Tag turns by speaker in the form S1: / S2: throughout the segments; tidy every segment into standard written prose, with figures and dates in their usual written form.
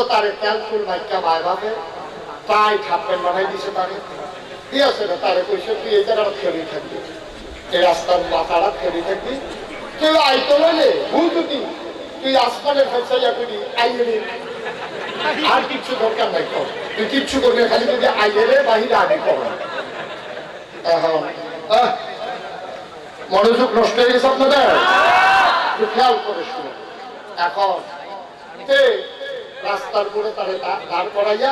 S1: তারে তেল ফুল মাইকা ভাই ভাবে তাই থাপেন বানাই দিছে তারে কি আছে না তারে কইছে তুই এই জায়গাটা খেলি থাকবি এই রাস্তার মাথাটা খেলি থাকবি কেউ আইতো বলে ভুল যদি তুই আসমানের ফেসাইয়া করি আইরে আর কিচ্ছু দরকার নাই কর তুই কিচ্ছু করবি খালি যদি আইরে বাহিরে আগে কর এখন মনোযোগ নষ্ট হয়ে গেছে আপনাদের একটু খেয়াল করে শুনে এখন রাস্তার উপরে তারে দাঁড় করাইয়া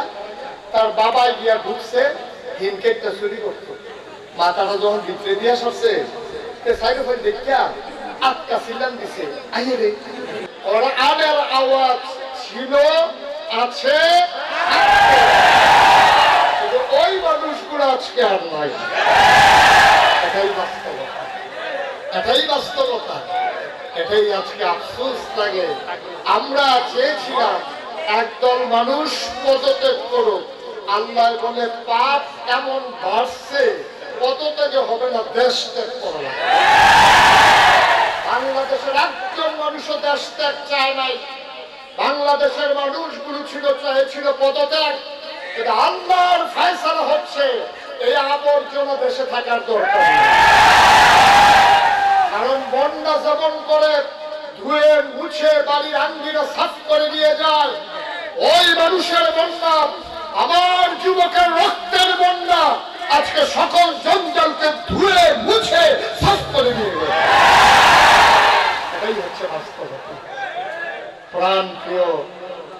S1: তার বাবা গিয়া ঢুকছে হিমকেটটা চুরি করতো মাথাটা যখন ভিতরে দিয়ে সরছে সাইড ওপর দেখিয়া আটকা সিলান দিছে আইরে ওরা আমের আওয়াজ ছিল আছে ওই মানুষগুলো আজকে আর নাই এটাই বাস্তবতা এটাই বাস্তবতা এটাই আজকে আফসোস লাগে আমরা চেয়েছিলাম একদল মানুষ পদত্যাগ করুক আল্লাহ বলে পাপ এমন বাড়ছে পদত্যাগ হবে না দেশ ত্যাগ করা লাগে বাংলাদেশের একজন মানুষও দেশ ত্যাগ চায় নাই বাংলাদেশের মানুষগুলো চেয়েছিল পদত্যাগ কিন্তু আল্লাহর ফয়সালা হচ্ছে এই আবর্জনা দেশে থাকার দরকার কারণ বন্যা যেমন করে ধুয়ে মুছে বাড়ির আঙ্গিনা সাফ করে দিয়ে যায় ওই মানুষের বন্যা আমার যুবকের রক্তের বন্যা আজকে সকল জঞ্জালকে ধুয়ে মুছে সাফ করে দিয়ে যায় এটাই হচ্ছে বাস্তবতা প্রাণ প্রিয়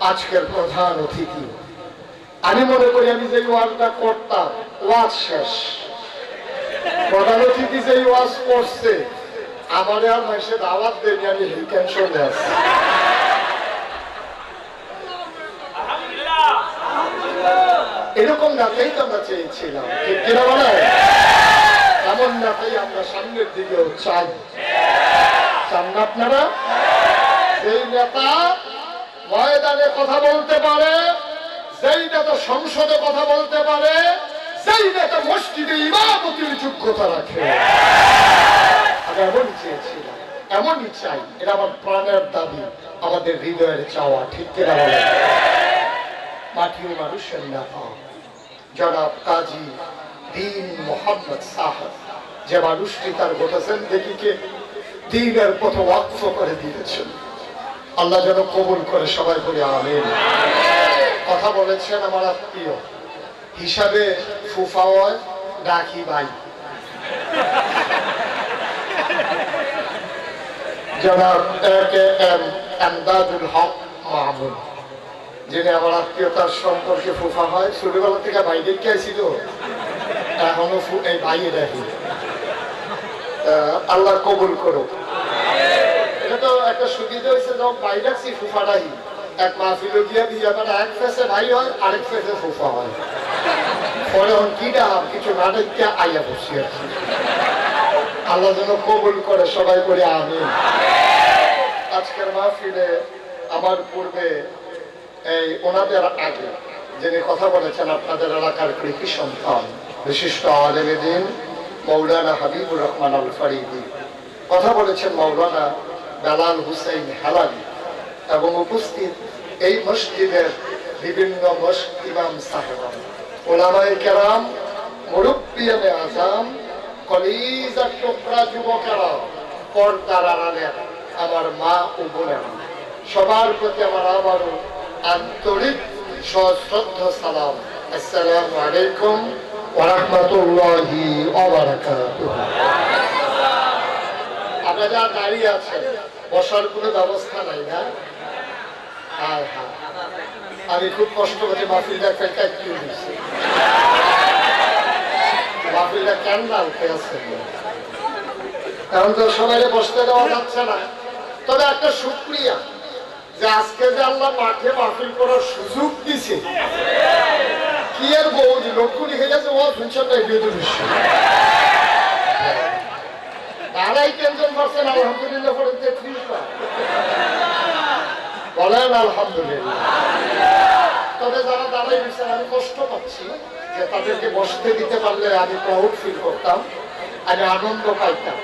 S1: আজকের প্রধান অতিথি আমি মনে করি আমি যে ওয়াজটা করতাম ওয়াজ শেষ প্রধান অতিথি যে ওয়াজ করছে আমার আর মাসে দাওয়াত দেয়নি আমি টেনশনে আছি এরকম নেতাই তো আমরা চেয়েছিলাম ঠিক কিনা বলে এমন নেতাই আমরা সামনের দিকেও চাই চান না আপনারা যেই নেতা ময়দানে কথা বলতে পারে যেই নেতা সংসদে কথা বলতে পারে যেই নেতা মসজিদে ইমামতির যোগ্যতা রাখে আমি এমনই চেয়েছিলাম এমনই চাই এটা আমার প্রাণের দাবি আমাদের হৃদয়ের চাওয়া ঠিক কিনা বলে মাটির মানুষের নেতা জনাব কাজী দীন মোহাম্মদ সাহেব যে মানুষটি তার গোটা জিন্দেগিকে দ্বীনের পথ ওয়াকফ করে দিয়েছেন আল্লাহ যেন কবুল করে সবাই বলে আমিন কথা বলেছেন আমার আত্মীয় হিসাবে ফুফা হয় ডাকি ভাই জনাব আমদাদুল হক মাহমুদ যিনি আমার আত্মীয়তার সম্পর্কে ফুফা হয় ছোটবেলা থেকে ভাই দেখে আসছিল এখনো এই ভাইয়ে দেখি আল্লাহ কবুল করুক এটা তো একটা সুবিধা হয়েছে যখন ভাই রাখছি ফুফাটাই এক মাহফিল গিয়া দিয়ে এক ফেসে ভাই হয় আরেক ফেসে ফুফা হয় পরে কি ডাব কিছু না দেখে আইয়া বসি আর কি আল্লাহ যেন কবুল করে সবাই করে আমিন আজকের মাহফিলে আমার পূর্বে এই ওনাদের আগে যিনি কথা বলেছেন আপনাদের এলাকার কৃতি সন্তান বিশিষ্ট আলেমে দ্বীন মৌলানা হাবিবুর রহমান আল ফরিদি কথা বলেছেন মৌলানা বেলাল হুসাইন হেলালি এবং উপস্থিত এই মসজিদের বিভিন্ন ইমাম সাহেবান ওলামায়ে কেরাম মুরব্বিয়ানে আজম কলিজার টুকরা যুবকেরা পর্দার আড়ালের আমার মা ও বোনেরা সবার প্রতি আমার আবারও আন্তরিক সশ্রদ্ধ সালাম আসসালামু আলাইকুম ওয়া রাহমাতুল্লাহি ওয়া বারাকাতুহু আপনারা দাঁড়িয়ে আছেন বসার কোনো ব্যবস্থা নাই না আমি খুব কষ্ট করে মাহফিলটা একটা কি দিচ্ছি মাহফিলটা কেন না উঠে আছে এখন তো সবাই বসতে দেওয়া যাচ্ছে না তবে একটা শুকরিয়া যে আজকে যে আল্লাহ মাঠে মাহফিল করার সুযোগ দিছে কি আর বৌদি লক্ষ্য লিখে গেছে ও শুনছেন না তারাই টেনশন করছেন আলহামদুলিল্লাহ পরে 33 বার বলেন আলহামদুলিল্লাহ তবে যারা দাঁড়াই দিচ্ছেন আমি কষ্ট পাচ্ছি যে তাদেরকে বসতে দিতে পারলে আমি প্রাউড ফিল করতাম আমি আনন্দ পাইতাম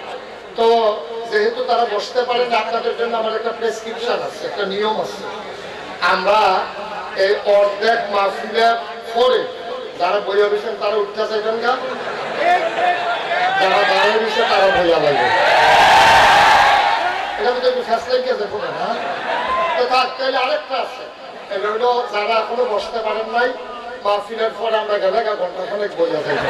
S1: তো যেহেতু তারা বসতে পারেন আপনাদের জন্য আমার একটা প্রেসক্রিপশন আছে একটা নিয়ম আছে আমরা এই অর্ধেক মাহফিলের পরে যারা বইয়া বসেন তারা উঠতে চাইবেন না, যারা দাঁড়িয়ে বসে তারা বইয়া লাগবে। এটা তো একটু ফ্যাসলাই গেছে কোনো না, তো থাক। তাহলে আরেকটা আছে, এটা হলো যারা এখনো বসতে পারেন নাই, মাহফিলের পরে আমরা গেলে ঘন্টাখানেক বইয়া থাকবো।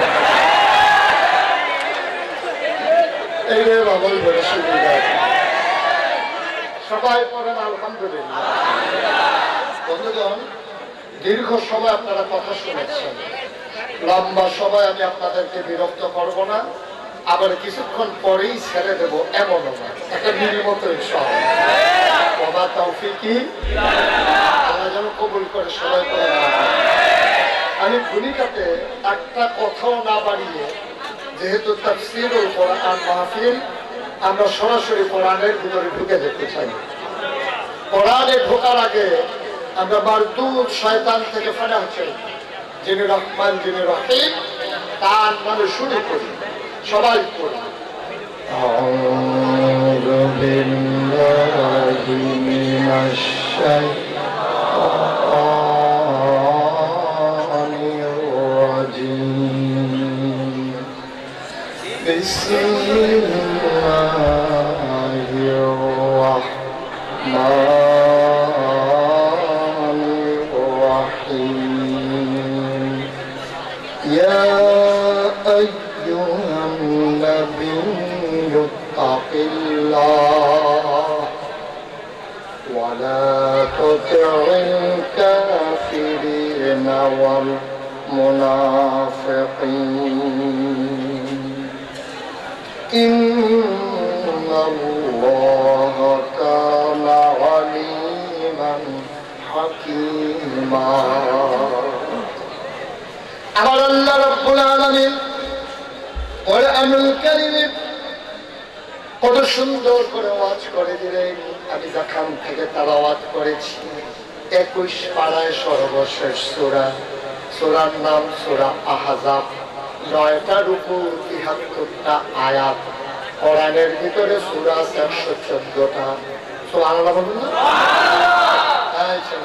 S1: এই রে বাবুই বলে সুবিধা। সবাই পড়েন আলহামদুলিল্লাহ। বন্ধুগণ, দীর্ঘ সময় আপনারা কথা শুনেছেন, লম্বা সময় আমি আপনাদেরকে বিরক্ত করব না, আবার কিছুক্ষণ পরেই ছেড়ে দেব এমনও না, একটা নির্মত বাবা তৌফিকি আল্লাহ যেন কবুল করে সবাই করে। আমি ভূমিকাতে একটা কথাও না বাড়িয়ে, যেহেতু তাফসীরুল কোরআন মাহফিল, আমরা সরাসরি কোরআনের ভিতরে ঢুকে যেতে চাই। কোরআনে ঢোকার আগে আমরা মারদুদ শয়তান থেকে ফানা হচ্ছে, যিনি রহমান যিনি রহিম, তার নামে শুরু করি। সবাই করি আউযু বিল্লাহি মিনাশ শাইতানির রাজীম। বিসমিল্লাহির রাহমানির রাহিম। ইয়া أيها النبي اتق الله ولا تطع الكافرين والمنافقين إن الله كان عليما حكيما। আমার আল্লাহ রাব্বুল আলামিন কোরআনুল কারীমে কত সুন্দর করে ওয়াজ করে দিলেন। আমি যেখান থেকে তেলাওয়াত করেছি 21 পারায় সর্বশেষ সূরা, সূরার নাম সূরা আহজাব, 9টা রুকু, 73টা আয়াত। কোরআনের ভিতরে সূরা আছে 114টা। সুবহানাল্লাহ বলুন না। আচ্ছা,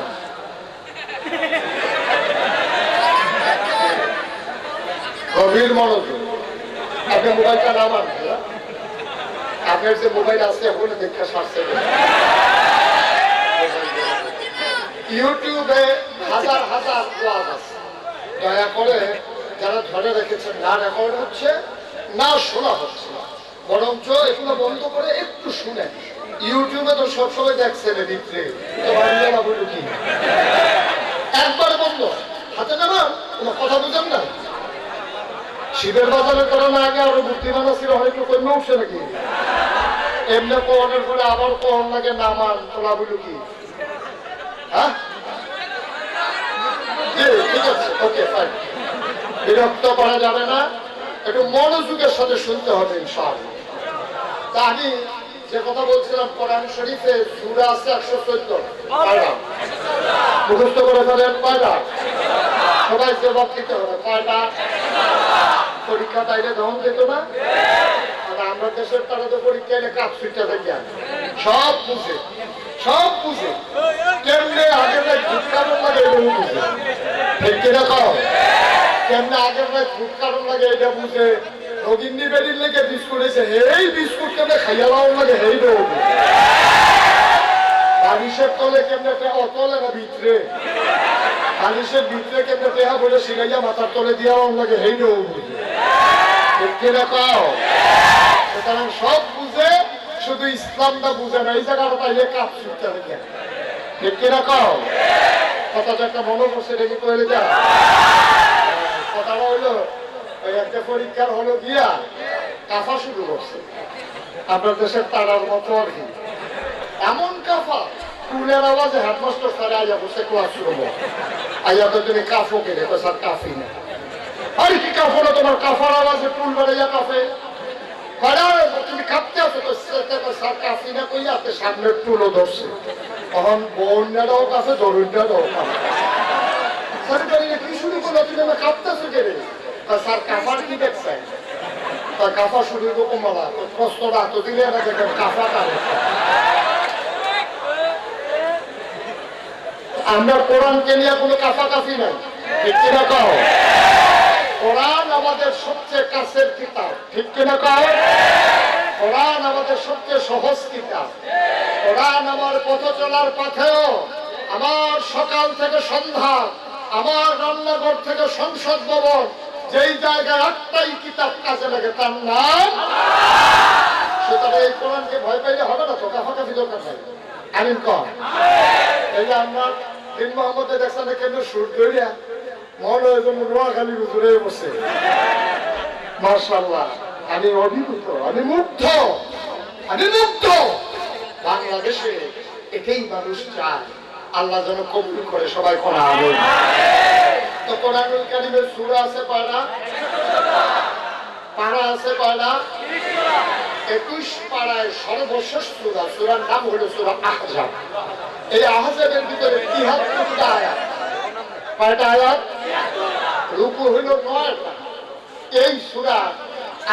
S1: গভীর মনোযোগ। আপনি মোবাইলটা নামান, আপনার যে মোবাইল আছে ওখানে দেখে সারছে। ইউটিউবে হাজার হাজার ওয়াজ আছে, দয়া করে যারা ধরে রেখেছেন, না রেকর্ড হচ্ছে না শোনা হচ্ছে, বরঞ্চ এগুলো বন্ধ করে একটু শুনে। ইউটিউবে তো সবসময় দেখছেন ভিতরে, একবার বন্ধ হাতে নামান, কোনো কথা বুঝেন না। শিবের বাজারে করার আগে আরো বুদ্ধিমান ছিল, হয়তো কমে উঠছে নাকি, এমনি কোয়ানের পরে আবার কোন লাগে নামান, তোলা বলু কি? হ্যাঁ, ঠিক আছে, ওকে ফাইন। বিরক্ত করা যাবে না, একটু মনোযোগের সাথে শুনতে হবে ইনশাআল্লাহ। তা আমি যে কথা বলছিলাম, কোরআন শরীফে সূরা আছে 114, কয়টা মুখস্থ করে ফেলেন? কয়টা? সবাই জবাব দিতে হবে। কয়টা? পরীক্ষা তাইলে দহন যেত না, আমরা দেশের তারা তো পরীক্ষা এলে কাপ সুইটা থেকে সব বুঝে, সব বুঝে। কেমনে আগের রাত ভুট কারণ লাগে এটা বুঝে, ঠিক কিনা কও? কেমনে আগের রাত ভুট কারণ লাগে এটা বুঝে। রোগিন্নি বেরির লেগে বিস্কুট এসে এই বিস্কুট কেমনে খাইয়া লাও লাগে এইটাও বুঝে। বালিশের তলে কেমনে অতলে না ভিতরে, বালিশের ভিতরে কেমনে টেহা বলে শিখাইয়া মাথার তলে দিয়া লাগে এইটাও বুঝে, ঠিক কিনা কও? সুতরাং সব বুঝে, শুধু ইসলামটা বুঝে না। এই জায়গাটা পাইলে কাপ ছুটতে দেখে, ঠিক কিনা কও? কথাটা একটা মনে করছে, দেখি কইলে যা কথাটা হইলো, ওই একটা পরীক্ষার হলো গিয়া কাফা শুরু করছে আপনার দেশের তারার মতো আর কি। এমন কাফা, টুলের আওয়াজে হেডমাস্টার স্যার আইয়া বসে ক্লাস শুরু করে। আইয়া তো তুমি কাফো কেটে তো স্যার কাফি না। আরে কি কাফো না, তোমার কাফার আওয়াজে টুল বেড়াইয়া কাফে। তুমি কাঁপতে আছো তো স্যার কাফি না কইয়া আপনি সামনের টুলও ধরছে। তখন বন্যাটাও কাছে, দরুণটাও কাছে। স্যার কি শুরু করলো, তুমি আমার কাঁপতেছো কেড়ে? স্যার কাফার কি দেখছেন? কাফা শুরু কমলা প্রশ্নটা এত দিলে না দেখেন কাফা কারে। আমরা কোরআনকে নিয়ে কোনো কাফাকাফি নাই, ঠিক কিনা কও? কোরআন আমাদের সবচেয়ে কাছের কিতাব, ঠিক কিনা কও? কোরআন আমাদের সবচেয়ে সহজ কিতাব। কোরআন আমার পথ চলার পথেও, আমার সকাল থেকে সন্ধ্যা, আমার রান্নাঘর থেকে সংসদ ভবন, যেই জায়গায় একটাই কিতাব কাজে লাগে তার নাম। সুতরাং এই কোরআনকে ভয় পাইলে হবে না তো, কাফাকাফি দরকার নাই। আমিন কম। এই যে আমরা দিন মোহাম্মদে দেখছেন কেন সুর ধরিয়া মনে হয় যেন নোয়াখালী হুজুরে বসে। মাশাআল্লাহ, আমি অভিভূত, আমি মুগ্ধ, আমি মুগ্ধ। বাংলাদেশে এটাই মানুষ চায়, আল্লাহ যেন কবুল করে, সবাই কোরআন আমিন। তো কোরআনুল কারীমের সূরা আছে কয়টা? পারা আছে কয়টা? 21 পারায় সর্বশেষ সূরা, সূরার নাম হলো সূরা আহজাব। এই আহজাবের ভিতরে 73টা আয়াত। কয়টা আয়াত? রুকু হলো 9টা। এই সূরা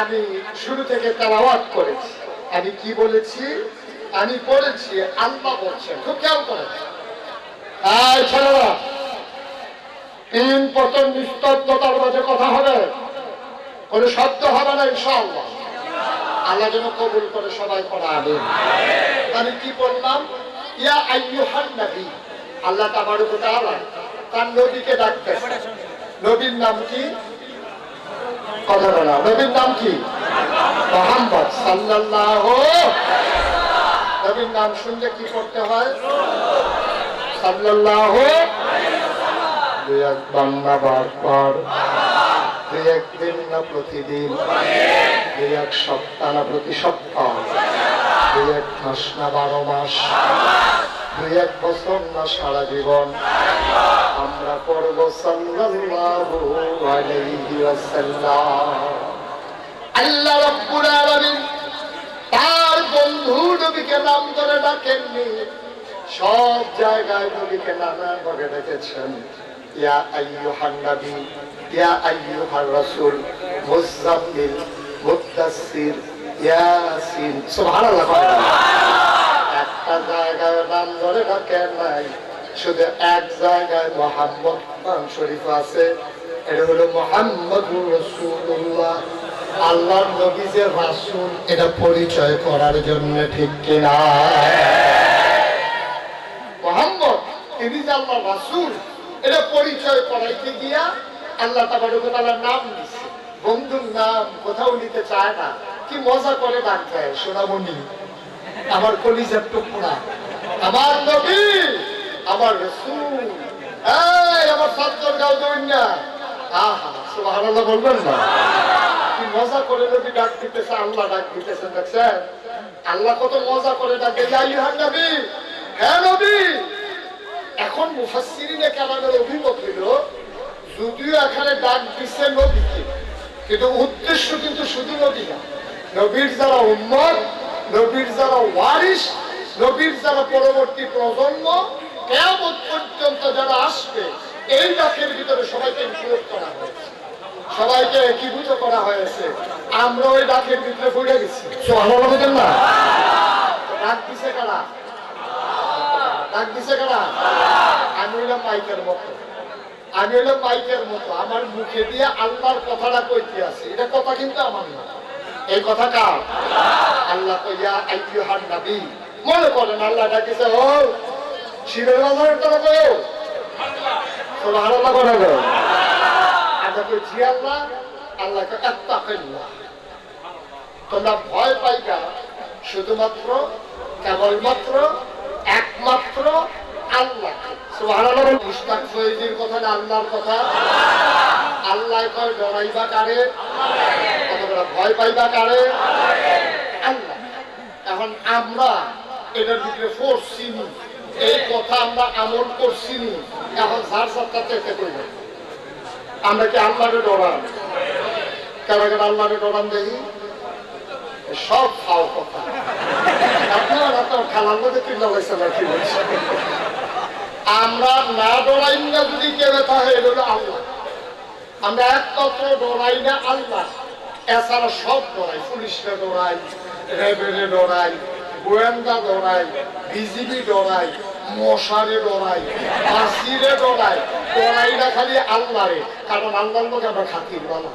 S1: আমি শুরু থেকে তেলাওয়াত করেছি। আমি কি বলেছি? আমি পড়েছি, আল্লাহ বলছেন, খুব খেয়াল করেন। এই ছেলেরা, 3 পতন নিস্তব্ধতার মাঝে কথা হবে, কোনো শব্দ হবে না ইনশাআল্লাহ। আল্লাহ যেন কবুল করে, সবাই পড়া আমিন। আমি কি বললাম? ইয়া আইয়ুহান নবী, আল্লাহ তাবারক ওয়া তাআলা তার নবীকে ডাকতেছেন। নবীর নাম কি? কথা বলা। নবীর নাম কি? মুহাম্মদ সাল্লাল্লাহু। নবীর নাম শুনলে কি করতে হয়? সাল্লাল্লাহু। দুই একবার না বারবার, দুই একদিন না প্রতিদিন, দুই এক সপ্তাহ না প্রতি সপ্তাহ, দুই এক মাস না 12 মাস, দুই এক বছর না সারা জীবন আমরা পড়ব সাল্লাল্লাহু আলাইহি ওয়াসাল্লাম। আল্লাহ রাব্বুল আলামিন তার বন্ধু নবীকে নাম ধরে ডাকেননি, সব জায়গায় নবীকে নানা ভাবে ডেকেছেন। ইয়া আইয়ুহান নবী, ইয়া আইয়ুহার রাসূল, মুযাম্মিল, মুদ্দাসসির, ইয়াসিন। সুবহানাল্লাহ। একটা জায়গায় নাম ধরে ডাকেন নাই, শুধু এক জায়গায় মুহাম্মদ নাম শরীফ আছে, এটা হলো মুহাম্মাদুর রাসূলুল্লাহ। আল্লাহর নবী যে রাসূল, এটা পরিচয় করার জন্য, ঠিক কিনা? মুহাম্মদ তিনি যে আল্লাহর রাসূল, এটা পরিচয় করাইতে গিয়া আল্লাহ তাবারক ওয়া তাআলার নাম দিয়েছে। বন্ধুর নাম কোথাও নিতে চায় না, কি মজা করে ডাক দেয়, সোনামণি, আমার কলিজার টুকরা, আমার নবী, আমার রাসূল, এই আমার সত্তর গাও দইনা। আহা, সুবহানাল্লাহ বলবেন না? কি মজা করে নবী ডাক দিতেছে, আল্লাহ ডাক দিতেছেন। দেখছেন আল্লাহ কত মজা করে ডাকে, ইয়া আইয়ুহান নবী, হে নবী। এখন মুফাসসিরিনে কেরামের অভিমত হইল, যদিও এখানে ডাক দিছে নবীকে, কিন্তু উদ্দেশ্য কিন্তু শুধু নবী না, নবীর যারা উম্মত, নবীর যারা ওয়ারিস, নবীর যারা পরবর্তী প্রজন্ম, কিয়ামত পর্যন্ত যারা আসবে, এই ডাকের ভিতরে সবাইকে ইনক্লুড করা হয়েছে, সবাইকে একীভূত করা হয়েছে। আমরা ওই ডাকের ভিতরে পড়ে গেছি। সুবহানাল্লাহ বলেন না? ডাক দিছে কারা? ডাক দিছে কারা? আমি হইলাম মাইকের মতো, আমি হইলাম মাইকের মতো, আমার মুখে দিয়ে আল্লাহর কথাটা কইতে আছে। এটা কথা কিন্তু আমার না, এই কথা কার? আল্লাহ কইয়া আইয়ুহান নবী। মনে করেন আল্লাহ ডাকিছে, ও শিবের বাজারের তরফে সুবহানাল্লাহ করে গো। আমরা কই জি আল্লাহ। আল্লাহকে আত্তাকিল্লাহ, তোমরা ভয় পাইবা শুধুমাত্র, কেবলমাত্র, একমাত্র আল্লাহ। সুবহানাল্লাহ। মুশতাক ফয়জির কথা না আল্লাহর কথা। আল্লাহ কয় ডরাইবা কারে? তোমরা ভয় পাইবা কারে? আল্লাহ। এখন আমরা এটার ভিতরে পড়ছি, এই কথা আমরা আমল করছি, এখন যার সাথে চেতে কইব আমরা কি আল্লাহরে ডরান? কেন কেন আল্লাহরে ডরান দেখি? সব খাও কথা। আপনারা তো খেলার মধ্যে কিনা লাগছে না, কি বলছে? আমরা না ডরাই না যদি কেউ থাকে, এটা হলো আল্লাহ। আমরা একমাত্র ডরাই না আল্লাহ, এছাড়া সব ডরাই। পুলিশরা ডরাই, রেবেরে ডরাই, গোয়েন্দা ডরাই, বিজিবি ডরাই, মশারে ডরাই, মাসিরে ডরাই, ডরাইটা খালি আল্লাহরে, কারণ আল্লাহর লোক আমরা খাতির বলা,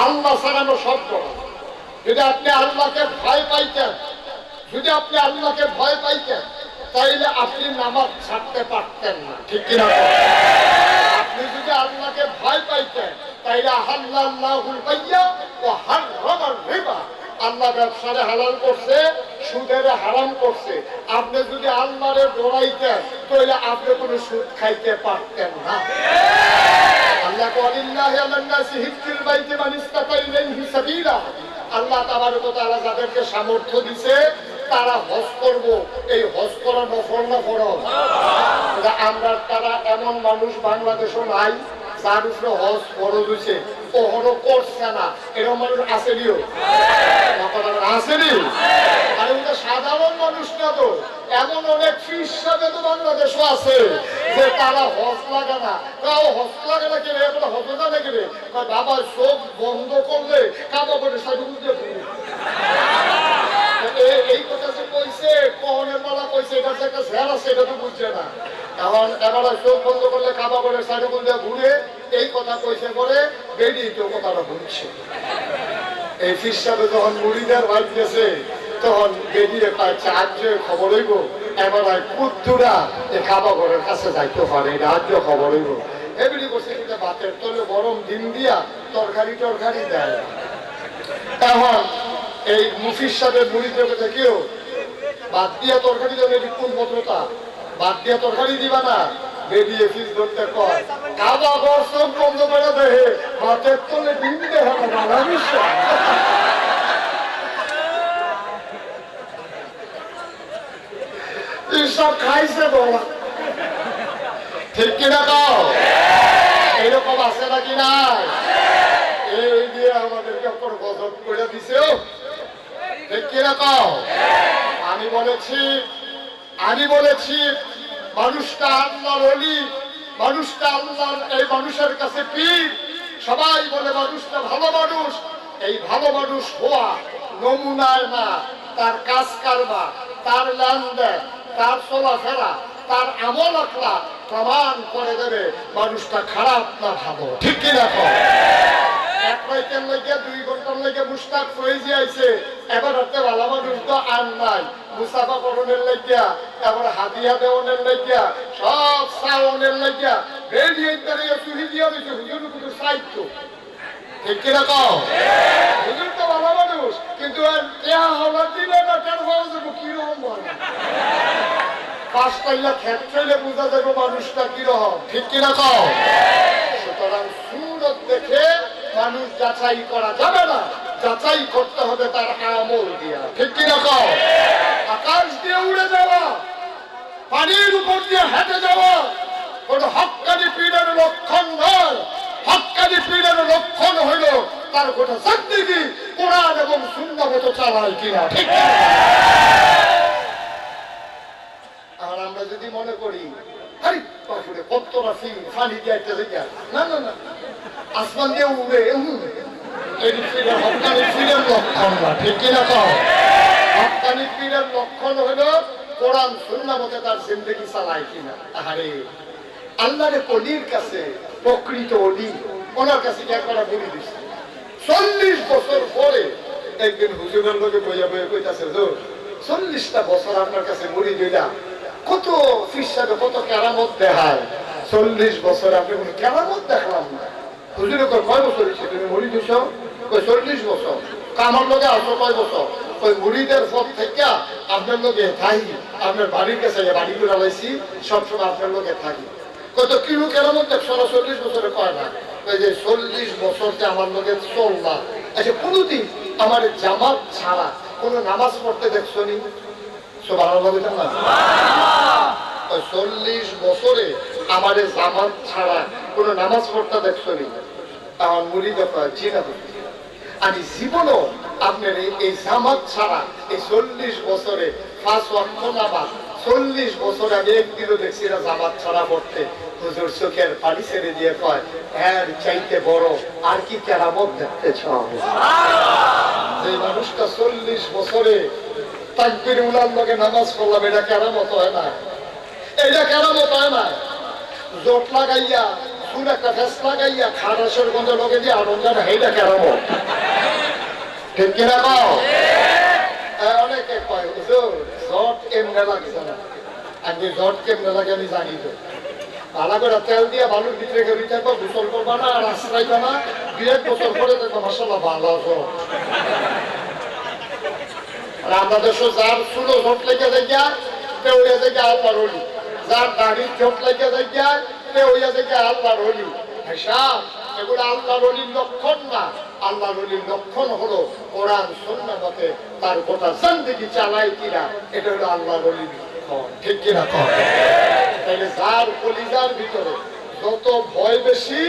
S1: আল্লাহ ছাড়ানো সব ডরাই। যদি আপনি আল্লাহকে ভয় পাইতেন, যদি আপনি আল্লাহকে ভয় পাইতেন, তাইলে আপনি নামাজ ছাড়তে পারতেন না, ঠিক কিনা? আপনি যদি আল্লাহকে ভয় পাইতেন, তাইলে আহাল্লাহুল বাইয়া ও হারামার রিবা, আল্লাহ ব্যবসারে হালাল করছে, সুদের হারাম করছে। আপনি যদি আল্লাহরে ডরাইতেন, তাহলে আপনি কোনো সুদ খাইতে পারতেন না। আল্লাহ ওয়ালিল্লাহি আলান নাসি হিজ্জুল বাইতি মান ইসতাতা ইলাইহি সাবিলা, আল্লাহ তাবারক ওয়া তাআলা যাদেরকে সামর্থ্য দিয়েছে তারা হজ করব। এই হজ করা নফল না ফরজ? আমরা তারা এমন মানুষ বাংলাদেশও নাই যার উপরে হজ ফরজ হয়েছে, ও হলো করছে না, এরকম মানুষ আসেনিও, আসেনি। আর ওটা সাধারণ মানুষ না, তো এমন অনেক হিসাবে তো বাংলাদেশও আছে যে তারা হজ লাগে না। তাও হজ লাগে না কেন, এখন হজ না কেন? বাবা চোখ বন্ধ করলে কাবা করে সাইডে বুঝতে এই কথা যে কইছে, কনের মালা কইছে, এটা যে একটা ঝেল আছে এটা তো বুঝছে না। এখন এবার চোখ বন্ধ করলে কাবা করে সাইডে বুঝতে ঘুরে এই কথা কইছে করে বেরিয়ে কেউ কথাটা বুঝছে। এই ফিসাবে যখন মুড়িদার বাড়ি গেছে তখন বেরিয়ে পাচ্ছে আজ খবর হইব, এবার কুদ্দুরা এই কাবা ঘরের কাছে যাইতে পারে, এটা আজ খবর হইব। এমনি বসে কিন্তু ভাতের তলে গরম ডিম দিয়া তরকারি টরকারি দেয়। এখন এই মুফির সাহেবের মুড়ি দেবে কেউ বাদ দিয়া তরকারি দেবে, কোন ভদ্রতা, বাদ দিয়া তরকারি দিবা না, বেরিয়ে ফিস ধরতে কয় কাবা ঘর সব বন্ধ করে দেহে, ভাতের তলে ডিম দেহে না, সব খাইছে বলা, ঠিক কিনা? কও এইরকম আছে নাকি নাই? এই দিয়ে আমাদেরকে গজব করে দিছে, ঠিক কিনা? কও আমি বলেছি মানুষটা আল্লাহর ওলি, মানুষটা আল্লাহর, এই মানুষের কাছে পীর। সবাই বলে মানুষটা ভালো মানুষ। এই ভালো মানুষ হওয়া নমুনায় না, তার কাজ কারবার, তার লেনদেন, তার চলাফেরা, তার আমল আখলাক প্রমাণ করে দেবে মানুষটা খারাপ না ভালো, ঠিক কিনা? এক রাইতের লেগে 2 ঘন্টার লেগে মুস্তাক ফয়েজি আইছে, এবার হচ্ছে ভালো মানুষ তো আর নাই, মুসাফা করণের লাগিয়া, এবার হাদিয়া দেওয়ানের লাগিয়া, সব সাওনের লাগিয়া বেরিয়ে দাঁড়িয়ে চুরি দিয়া দিয়েছে। হুজুর কিন্তু সাহিত্য, ঠিক কিনা? কও হুজুর তো ভালো মানুষ, কিন্তু হওয়ার দিলে না কেন ভালো যাবো কিরকম বলে 5 টাইলা ক্ষেত্রে বোঝা যাবে মানুষটা কিরকম, ঠিক কিনা? কও সুতরাং সুরত দেখে মানুষ যাচাই করা যাবে না, যাচাই করতে হবে তার আমল দিয়া, ঠিক কিনা? কও আকাশ দিয়ে উড়ে যাওয়া, পানির উপর দিয়ে হেঁটে যাওয়া কোন হক্কানি পীরের লক্ষণ নয়। হক্কানি পীরের লক্ষণ হইল তার গোটা জিন্দেগি কোরআন এবং সুন্নাহ মতো চালায় কিনা, ঠিক কিনা? আর আমরা যদি মনে করি আরে বাপুরে কত রাফি ফানি দিয়ে একটা জায়গা, না না না, আসমান দিয়ে উড়ে এই হক্কানি পীরের লক্ষণ না, ঠিক কিনা? কও হক্কানি পীরের লক্ষণ হইল কোরআন সুন্নাহ মতে তার জিন্দেগি চালায় কিনা। আরে আল্লাহর ওলির কাছে, প্রকৃত ওলি, ওনার কাছে কি একবার বলি দিচ্ছে 40 বছর পরে একদিন হুজুরের লোকে বইয়া বইয়া কইতাছে, 40টা বছর আপনার কাছে মুড়ি দিলাম, কত ফিসাবে কত কেরামত দেখায়, 40 বছর আপনি কোনো কেরামত দেখলাম না। হুজুরে কয় বছর হয়েছে তুমি মুড়ি দিছ? 40 বছর। আমার লোকে আসো কয় বছর? ওই মুড়িদের পথ থেকে আপনার লোকে থাকি, আপনার বাড়ির কাছে বাড়ি করে লাইছি, সবসময় আপনার লোকে থাকি। কত কিলো কেরামত দেখছো না? 40 বছরে কয় না, ওই যে 40 বছর যে আমার লোকে চললাম। আচ্ছা কোনদিন আমার জামাত ছাড়া কোন নামাজ পড়তে দেখছো নি? 40 বছরে আমার জামাত ছাড়া কোন নামাজ পড়তে দেখছো নি? আমার মুড়ি দেখা জি না, আমি জীবনও আপনার এই জামাত ছাড়া এই 40 বছরে 5 ওয়াক্ত নামাজ 40 বছর আগে একদিনও দেখছি না জামাত ছাড়া পড়তে। হুজুর চোখের পানি ছেড়ে দিয়ে কয় এর চাইতে বড় আর কি কেরামত দেখতে চাও? যে মানুষটা 40 বছরে তাকবীর উলার লগে নামাজ পড়লাম, এটা কেরামত হয় না, এটা কেরামত হয় না। জোট লাগাইয়া চুল একটা ফেস লাগাইয়া খারাসের গন্ধ লগে দিয়ে আনন্দ না, এইটা কেরামত। ঠিক কিনা কও? অনেকে কয় হুজুর জট এমনি লাগছে না। আমি জট কেমনে লাগে আমি জানি তো। ভালো করে তেল দিয়ে বালুর ভিতরে গেড়ি থাকবো, গোসল করবা না আর আশ্রাইবা না, বিরাট গোসল করে দেখবো মাসাল্লাহ ভালো জট। আর আমরা দেশে যার চুলো জট লেগে দেখিয়া কেউ দেখে আল্লাহর ওলি, যার দাড়ির জট লেগে দেখিয়া কেউ দেখে আল্লাহর ওলি। হিসাব এগুলো আল্লাহর ওলির লক্ষণ না। আল্লাহর ওলির লক্ষণ হলো কোরআন সুন্নাহ মতে তার গোটা জিন্দেগি চালায় কিনা, এটা হলো আল্লাহর ওলির লক্ষণ। ঠিক কিনা কও? তাইলে যার কলিজার ভিতরে যত ভয় বেশি,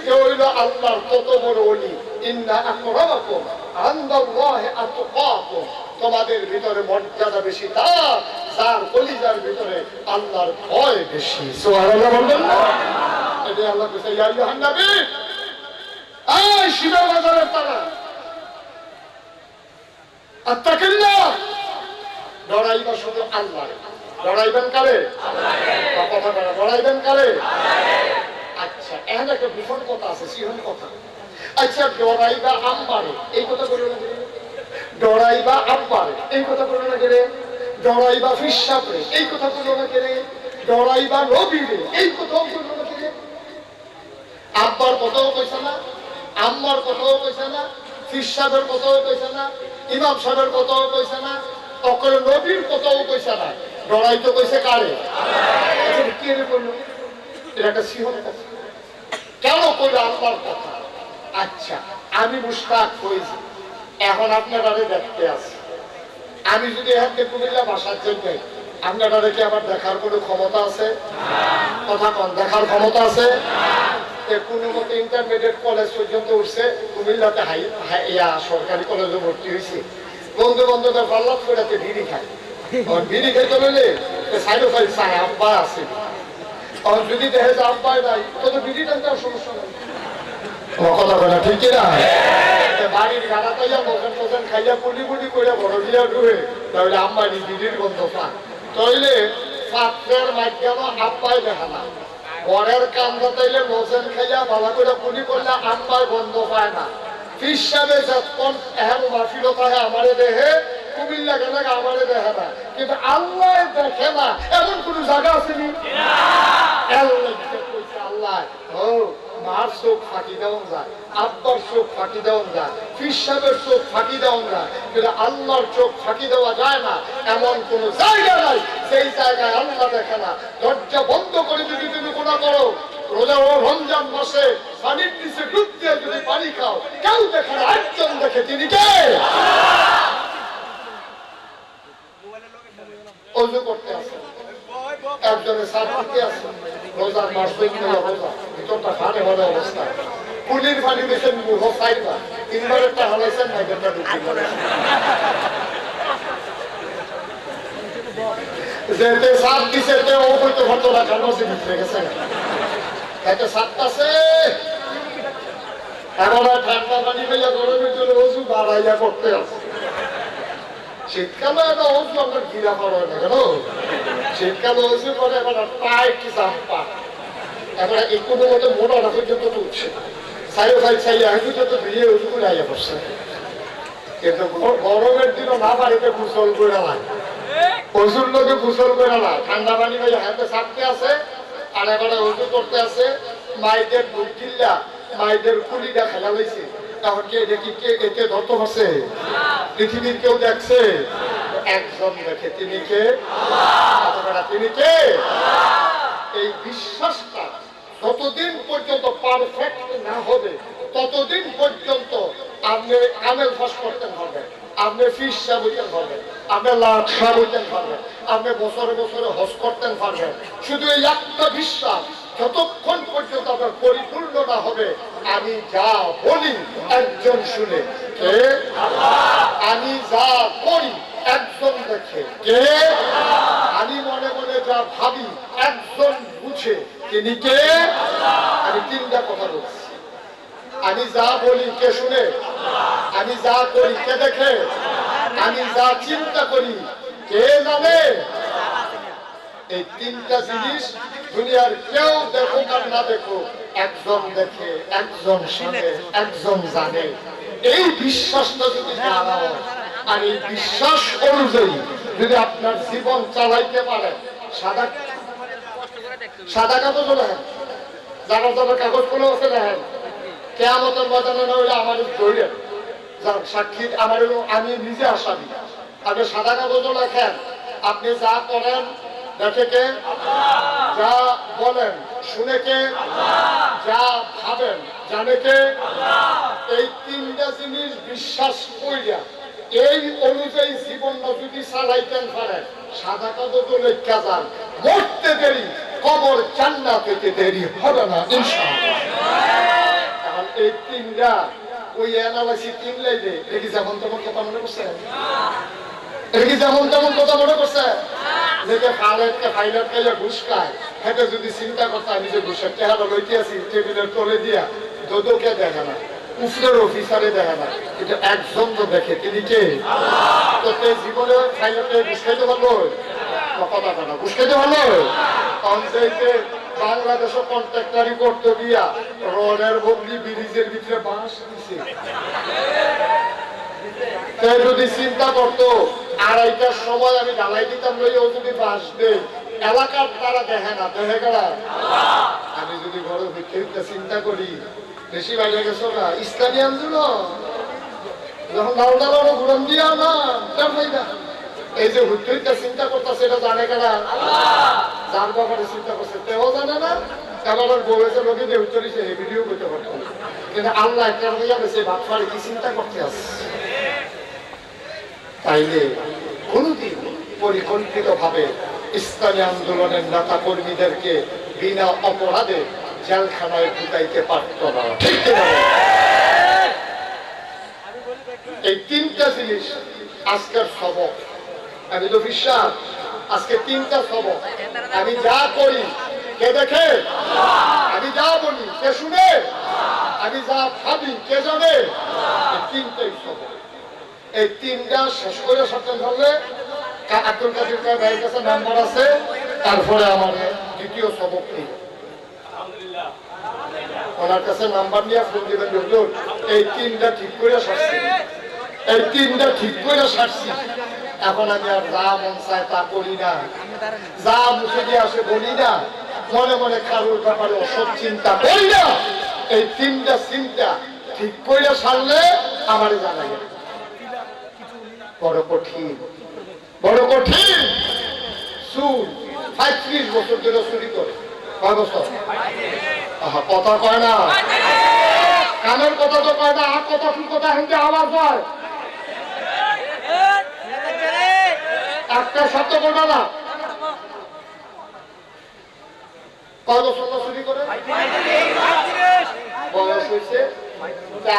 S1: কেউ হইল আল্লাহর তত বড় ওলি। ইন্না আকরামাকুম ইনদাল্লাহি আতকাকুম, তোমাদের ভিতরে মর্যাদা বেশি তার যার কলিজার ভিতরে আল্লাহর ভয় বেশি। সুবহানাল্লাহ বলবেন না? এটা আল্লাহ কইছে, ইয়া আইয়ুহান নবী, এই শিবা বাজারের তারা আত্তাকিল্লাহ, ডরাইবা শুধু আল্লাহ। ডরাইবেন কারে? আল্লাহকে। কথা বলা ডরাইবেন কারে? আল্লাহকে। আচ্ছা, এখন একটা বিফল কথা আছে, সিহন কথা। আচ্ছা, ডরাইবা আম্বারে, এই কথা বললো না কেন? ডরাইবা আব্বারে, এই কথা বললো না কেন? ডরাইবা ফিসাবরে, এই কথা বললো না কেন? ডরাইবা নবীরে, এই কথাও বললো না কেন? আব্বার কথাও কইছে না, আম্মার কথাও কইছে না, ফিসাবের কথাও কইছে না, ইমাম সাহেবের কথাও কইছে না, অকরে নবীর কথাও কইছে না। ডরাইতে কইছে কারে? আচ্ছা, কে রে বললো? এটা একটা সিহন কথা। কেন কইল আল্লাহর কথা? আচ্ছা, আমি মুশতাক হয়েছি, এখন আপনারা দেখতে আসি। আমি যদি এখানে কুমিল্লা বাসার জন্য আপনারা কি আমার দেখার কোনো ক্ষমতা আছে? কথা কন, দেখার ক্ষমতা আছে? কোনো মতো ইন্টারমিডিয়েট কলেজ পর্যন্ত উঠছে, কুমিল্লাতে সরকারি কলেজে ভর্তি হয়েছে। বন্ধু বান্ধবের পাল্লাত করে বিড়ি খায়, বিড়ি খাইতে বললে সাইড ফাইড চায় আব্বা আছে। যদি দেখে যে আব্বাই নাই, তো বিড়ি টানতে সমস্যা নেই। কথা বলে ঠিক কিনা? বাড়ির গাড়া পাইয়া মজেন টজেন খাইয়া পুলি পুলি করে বড় দিয়া ডুবে, তাহলে আম্বানি বিড়ির গন্ধ পান। তাইলে পাত্রের মাধ্যমে আব্বাই দেখা না, বরের কান্দা তাইলে মজেন খাইয়া ভালো করে পুলি করলে আম্বাই গন্ধ পায় না। হিসাবে যখন এখন মাফিলত হয় আমারে দেহে, কুমিল্লা গেলে আমারে দেখে না, কিন্তু আল্লাহ দেখে না এমন কোন জায়গা আসেনি। আল্লাহ ও মার চোখ ফাঁকি দেওয়া যায়, আব্বার চোখ ফাঁকি দেওয়া যায়, ফিসাবের চোখ ফাঁকি দেওয়া যায়, কিন্তু আল্লাহর চোখ ফাঁকি দেওয়া যায় না এমন কোন জায়গা নাই সেই জায়গায় আল্লাহ দেখে না। দরজা বন্ধ করে যদি তুমি গুনাহ করো, রোজা ও রমজান মাসে পানির নিচে ডুব দিয়ে যদি পানি খাও, কেউ দেখে না, একজন দেখে, তিনি কে? ওযু করতে আসে, একজনের সাথে আছে, রোজার মাস রোজা ভিতরটা ফাটে হওয়ার অবস্থা, পুলির পানি দিয়েছেন মুখ সাইডবা, তিনবার একটা হালাইছেন না, একটা যেতে সাত দিছে ও হয়তো ঘটনা কারণে ভিতরে গেছে, একটা সাত আছে এখন ঠান্ডা পানি পেয়ে গরমের জন্য ওষুধ বাড়াইয়া করতে আছে। শীতকালে একটা ওষুধ আপনার ঘিরা পড়ে না কেন? শীতকালে ওষুধ করে এখন টাইট চাম্পা, এখন একটু মতো মোটা পর্যন্ত উঠছে, সাইড সাইড সাইড এখন তো দিয়ে ওষুধ করে আইয়া পড়ছে। কিন্তু গরমের দিনও না বাড়িতে গোসল করে না, ওষুধ লোকে গোসল করে না, ঠান্ডা পানি ভাই হাতে ছাড়তে আছে আর এবারে ওষুধ করতে আছে। মাইদের দুধ কিল্লা মাইদের কুলিটা খেলা হয়েছে, তখন কে দেখি কে একে ধরতে পারছে? পৃথিবীর কেউ দেখছে? একজন দেখে, তিনি কে? তিনি কে? এই বিশ্বাসটা যতদিন পর্যন্ত পারফেক্ট না হবে ততদিন পর্যন্ত আপনি আমেল ফাঁস করতে পারবেন, আপনি ফিসা বইতে পারবেন, আপনি লাখা বইতে পারবেন, আপনি বছরে বছরে হজ করতে পারবেন। শুধু এই একটা বিশ্বাস যতক্ষণ পর্যন্ত আপনার পরিপূর্ণ না হবে, আমি যা বলি একজন শুনে, কে? আমি যা করি একজন দেখে, কে? আমি মনে মনে যা ভাবি একজন বুঝে, তিনি কে? আমি তিনটা কথা বলছি, আমি যা বলি কে শুনে, আমি যা করি কে দেখে, আমি যা চিন্তা করি কে জানে? এই তিনটা জিনিস দুনিয়ার কেউ দেখুক আর না দেখুক, একজন দেখে, একজন শুনে, একজন জানে। এই বিশ্বাসটা যদি জানা হয় আর এই বিশ্বাস অনুযায়ী যদি আপনার জীবন চালাইতে পারেন, সাদা কাগজ লেখেন, যারা যারা কাগজ গুলো আছে লেখেন, কেয়ামতের ময়দানে না হইলে আমার ধৈর্য যার সাক্ষী আমার, আমি নিজে আসামি। আপনি সাদা কাগজ লেখেন, আপনি যা করেন দেখে কে, যা বলেন শুনে কে, যা ভাবেন জানে কে। এই তিনটা জিনিস বিশ্বাস কইরা এই অনুযায়ী জীবনটা যদি চালাইতেন পারেন, সাদা কাগজ লেখা যান, মরতে দেরি কবর জান্নাত হইতে দেরি হবে না ইনশাআল্লাহ। এখন এই তিনটা ওই অ্যানালাইসিস তিন লাইনে এটা কি যেমন তেমন কথা মনে করছেন? এটা কি যেমন তেমন কথা মনে করছে? যে ফাইলেটকে ফাইলেট খাইলে ঘুষ খায়, হেঁটে যদি চিন্তা করতে আমি যে ঘুষের চেহারা লইতে আছি টেবিলের তলে দিয়া, দোদোকে দেখে না, উপরের অফিসারে দেখে না, কিন্তু একজন তো দেখে, তিনি কে? তো জীবনে ফাইলেটে ঘুষ খাইতে পারলো? কথা কথা ঘুষ খাইতে পারলো? অঞ্চলতে বাংলাদেশও কন্ট্রাক্টারি করতে গিয়া রডের বদলি ব্রিজের ভিতরে বাঁশ দিছে। যদি চিন্তা করতো আড়াইটার সময় আমি ঢালাই দিতাম লইও যদি বাঁশ দেয়, এলাকার তারা দেখে না, দেখে গেলা। আমি যদি ঘরে ভিতরে চিন্তা করি, বেশি বাইরে গেছো না ইসলামী আন্দোলন যখন ডাল ডালানো ঘুরন দিয়া না, এই যে হুট্টুইটা চিন্তা করতেছে এটা জানে কেনা, যার ব্যাপারে চিন্তা করছে তেও জানে না। এবার বলেছে লোকে যে হুট্টুরিছে এই ভিডিও করতে পারতো, কিন্তু আল্লাহ একটা হইয়া গেছে বাপরে কি চিন্তা করতে আসছে। তাইলে কোনদিন পরিকল্পিত ভাবে ইসলামী আন্দোলনের নেতা কর্মীদেরকে বিনা অপরাধে জেলখানায় ঢুকাইতে পারত না, ঠিক কিনা? এই তিনটা জিনিস আজকের সবক। আমি তো বিশ্বাস আজকে তিনটা সবক। আমি যা করি কে দেখে, আমি যা বলি কে শুনে, আমি যা ভাবি কে জানে, এই তিনটাই সবক। এই তিনটা শেষ করে সত্যি ধরলে আব্দুল কাদের ভাইয়ের কাছে নাম্বার আছে, তারপরে আমার দ্বিতীয় সবক নেই, ওনার কাছে নাম্বার নিয়ে ফোন দিবেন। হুজুর এই তিনটা ঠিক করে সারছি, এই তিনটা ঠিক করে সারছি, এখন আমি আর যা মন চায় তা করি না, যা মুখে দিয়ে আসে বলি না, মনে মনে কারোর ব্যাপারে অসৎ চিন্তা করি না। এই তিনটা চিন্তা ঠিক করে সারলে আমার জানা যাবে। বড় কঠিন, বড় কঠিন। চুর 35 বছর ধরে চুরি করে, কয় বছর? কথা কয় না, কানের কথা তো কয় না, আর কথা কি কথা হিন্দে আওয়াজ হয়, একটা শব্দ বলবে না। কয় বছর চুরি করে? বয়স হয়েছে,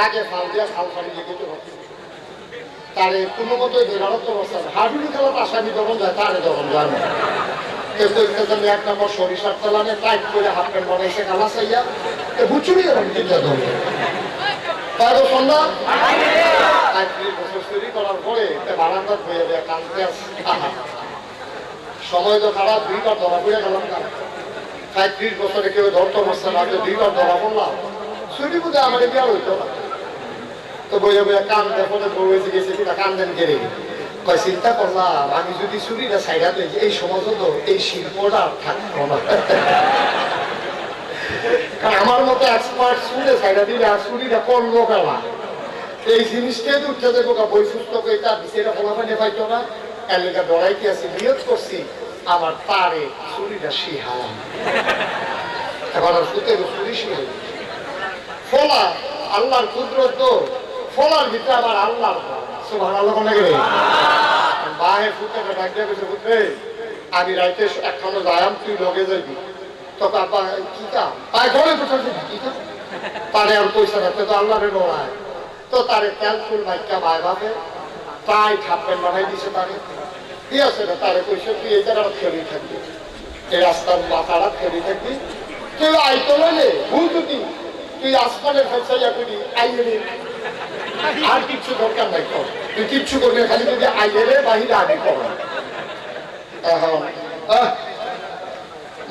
S1: আগে ফাল দিয়া খাল ফালি যেতে হবে, তারে কোনো মতো বেরানোর তো বসে হাডুডু খেলার আসামি যখন যায় তারে যখন যায় না। এক নম্বর সরিষার তেলানে টাইট করে হাফ প্যান্ট বানাইছে কালা চাইয়া বুচুরি যখন চিন্তা ধরবে তার সন্ধ্যা 35 বছর চুরি করার পরে বারান্দার হয়ে যায় কানতে আসে। সময় তো খারাপ, 2বার ধরা পড়ে গেলাম না। 35 বছরে কেউ ধরতে বসছে না, 2বার ধরা পড়লাম, চুরি বুঝে আমার বিয়ার হইতো না। তো বইয়া বইয়া কান দেখে বউ গেছে কিনা কান্দেন কেড়ে কয় চিন্তা করলাম আমি যদি চুরিটা সাইডা দিই এই সমাজ তো এই শিল্পটা থাকতো না। কারণ আমার মতো এক্সপার্ট চুরে সাইডা দিলে আর চুরিটা করলো কেলা, এই জিনিসটাই তো উঠতে দেবো বই পুস্তক এটা বিষয়টা ফলাফানি পাইতো না। এর লেখা ডরাইতে আছি, নিয়ত করছি আমার তারে চুরিটা শিহাম, এবার আর সুতের চুরি শিহাই ফলা আল্লাহর কুদরত তো ফলার ভিতরে আবার আল্লাহর সুবহানাল্লাহ কোনে গেলে বাহে ফুটে ডাকিয়ে গেছে বুঝবে আমি রাইতে একখানো যায়াম তুই লগে যাইবি। তখন আব্বা কি কাম তাই ঘরে তো কি কাম তারে আর পয়সা রাখতে তো আল্লাহরে লড়ায়। তো তারে তেল ফুল মাইকা ভাই ভাবে তাই থাপ্পেন বানাই দিছে তারে, ঠিক আছে না? তারে পয়সা তুই এই জায়গাটা খেলি থাকবি, এই রাস্তার মাথাটা খেলি থাকবি, কেউ আইতো বলে ভুল যদি তুই আসমানের ফেসাইয়া করি আইনি আর কিচ্ছু দরকার নাই কর, তুই কিচ্ছু করবি খালি যদি আইলে বাহিরে আগে কর। এখন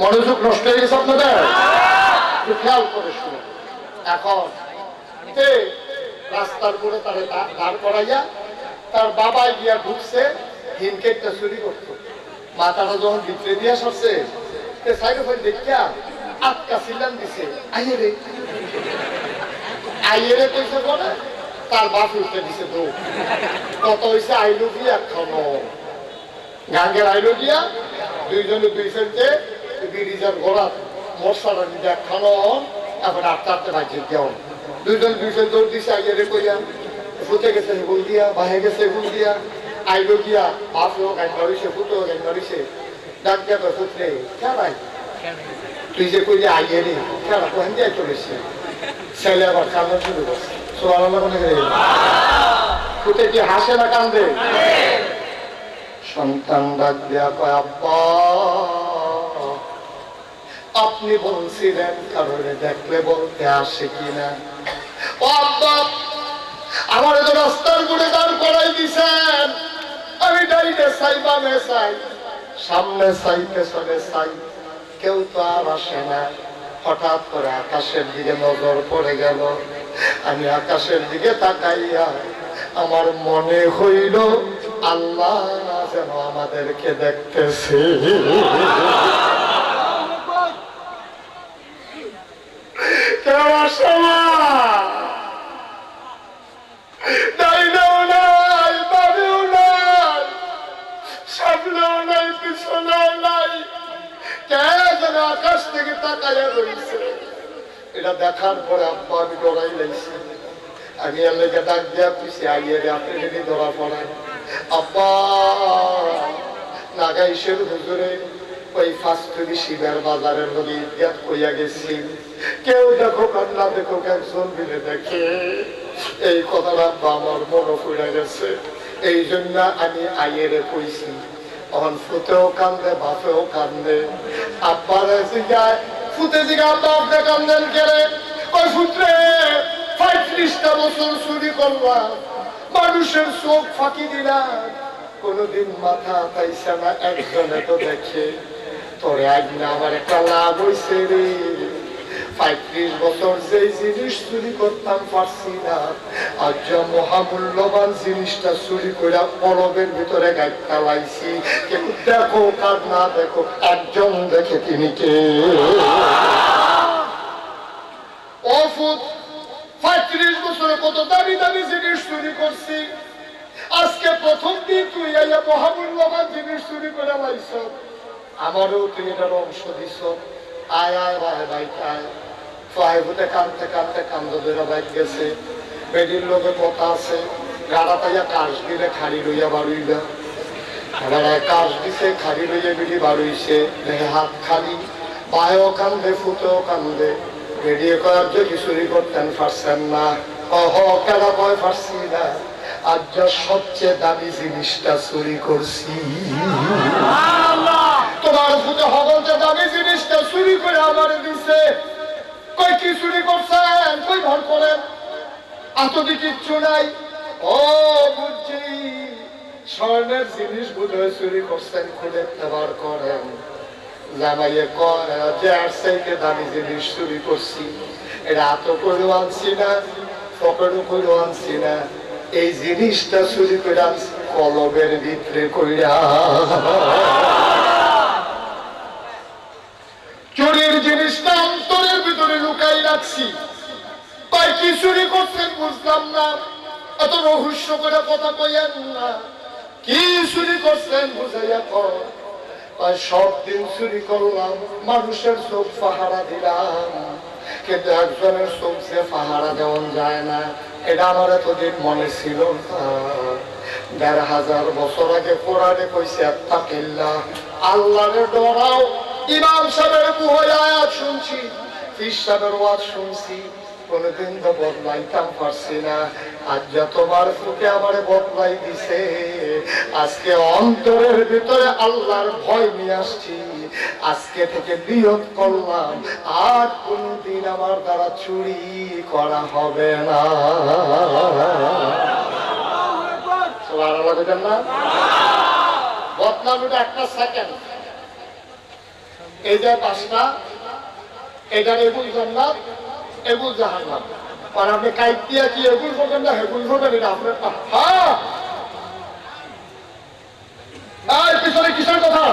S1: মনোযোগ নষ্ট হয়ে গেছে আপনাদের, খেয়াল করে শুনে। এখন রাস্তার উপরে তারে দাঁড় করাইয়া তার বাবা গিয়া ঢুকছে হিমকেটটা চুরি করতো। মাথাটা যখন ভিতরে দিয়া সরছে সাইডে ফাইড দেখিয়া আটকা সিলান দিছে, আইয়ে আইয়ে কইছে বলে তার বাপ উঠতে দিছে তো কত হয়েছে আইলো গিয়া খানো গাঙ্গের আইলো গিয়া দুইজনে দুই ফেলতে ব্রিজের গোড়া মশাটা নিজে খানো এখন আটটা আটটা বাজছে কেমন দুইজন দুই ফেল দৌড় দিছে আইয়ে কইয়া ফুটে গেছে হেগুল দিয়া বাহে গেছে হেগুল দিয়া আইলো গিয়া বাপ হোক গান ধরিছে ফুটো গান ধরিছে ডাক দিয়া ফুটলে খেলাই তুই যে কইলে আইয়ে রে খেলা কোন দিয়ে চলেছে ছেলে আবার কান্না শুরু করছে। ফুটে কি হাসে না কান্দে? সন্তান ডাক দিয়া কয় আব্বা আপনি বলছিলেন কারণে দেখলে বলতে আসে কিনা। ও আব্বা আমার তো রাস্তার উপরে দাঁড় করাই দিছেন, আমি ডাইনে চাই বামে চাই সামনে চাই পেছনে চাই কেউ তো আর আসে না। হঠাৎ করে আকাশের দিকে নজর পড়ে গেল, আমি আকাশের দিকে তাকাইয়া আমার মনে হইল আল্লাহ যেন আমাদেরকে দেখতেছে। কেউ আসে না, ডাইনেও নাই বামেও নাই সামনেও নাই পিছনেও নাই, কে যেন আকাশ থেকে তাকাইয়া রয়েছে। এটা দেখার পরে আব্বা আমি ডরাই লাগছি, আমি এলাকা ডাক দিয়া পিছিয়ে আইয়ে আপনি যদি ধরা পড়েন আব্বা নাগাইশের হুজুরে ওই ফাস্টুরি শিবের বাজারের লোকে ইতিহাস কইয়া গেছি, কেউ দেখো কান্না দেখো একজন মিলে দেখে। এই কথাটা আব্বা আমার মনে পড়ে গেছে, এই জন্য আমি আইয়েরে কইছি। এখন ফুতেও কান্দে বাপেও কান্দে, আব্বারে জিগায় ফুতে জিগা আব্বা আপনি কান্দেন কেড়ে? ওই ফুটরে 35টা বছর চুরি করলাম, মানুষের চোখ ফাঁকি দিলাম, কোনদিন মাথা পাইছে না একজনে তো দেখে। তোরে আজ না আমার একটা লাভ হয়েছে রে, 35 বছর যেই জিনিস চুরি করতাম পারছি না, আজ যা মহামূল্যবান জিনিসটা চুরি করে পরবের ভিতরে গাইটা লাইছি। কেউ দেখো কার না দেখো একজন দেখে তিনি কে। ও ফুট 35 বছরে কত দামি দামি জিনিস চুরি করছি, আজকে প্রথম দিন তুই আইয়া মহামূল্যবান জিনিস চুরি করে লাইছ, আমারও তুই এটার অংশ দিছ। আয় আয় ভাই বাইক আয়। ফাইভুতে কানতে কানতে কান্দ ধরে বাইক গেছে, বেডির লোকে কথা আছে, গাড়া পাইয়া কাশ দিলে খাড়ি লইয়া বাড়ুইবা, কাশ দিছে খাড়ি লইয়া বিড়ি বাড়ুইছে, দেখে হাত খালি, পায়েও কান্দে ফুটেও কান্দে। বেরিয়ে কয়ার যদি চুরি করতেন পারছেন না, অহ কেন ভয় পারছি না, আজ যা সবচেয়ে দামি জিনিসটা চুরি করছি। তোমার ফুটে হবলতে দামি জিনিসটা চুরি করে আমার দিছে। কই কি চুরি করছেন, কই ভর করেন, আতদি কিচ্ছু নাই। ও বুঝছি স্বর্ণের জিনিস বোধহয় চুরি করছেন, খুলে ব্যবহার করেন। জামাইয়ে কয় যে আর চাইতে দামি জিনিস চুরি করছি, এটা এত করে আনছি না, পকেটও করে আনছি না, এই জিনিসটা চুরি করে আনছি কলবের ভিতরে কইরা। চুরির জিনিসটা অন্তরের ভিতরে লুকাই রাখছি। কয় কি চুরি করছেন বুঝলাম না, এত রহস্য করে কথা কইয়েন না, কি চুরি করছেন বুঝাইয়া কর। সব দিন চুরি করলাম, মানুষের চোখ পাহারা দিলাম, কিন্তু একজনের চোখ যে পাহারা দেওয়া যায় না, এটা আমার এতদিন মনে ছিল না। ১৫০০ বছর আগে কোরআনে কইছে আত্তাকিল্লাহ, আল্লাহরে ডরাও। ইমাম সাহেবের মুখে আয়াত শুনছি, পীর সাহেবের ওয়াজ শুনছি, কোনদিন তো বদলাইতাম পারছি না। আজ যা তোমার ফুটে আমারে বদলাই দিছে, আজকে অন্তরের ভিতরে আল্লাহর ভয় নিয়ে আসছি। আজকে থেকে নিয়ত করলাম আর কোনদিন আমার দ্বারা চুরি করা হবে না। সুবহানাল্লাহ বলেন না? বদনাম এটা একটা সেকেন্ড। এই যে পাঁচটা, এটার এগুল জান্নাত, এগুল জাহান্নাম। আর আপনি কাইট দিয়া কি এগুল করবেন না হেগুল করবেন, এটা আপনার। হ্যাঁ, এই পিছনে কিসের কথা?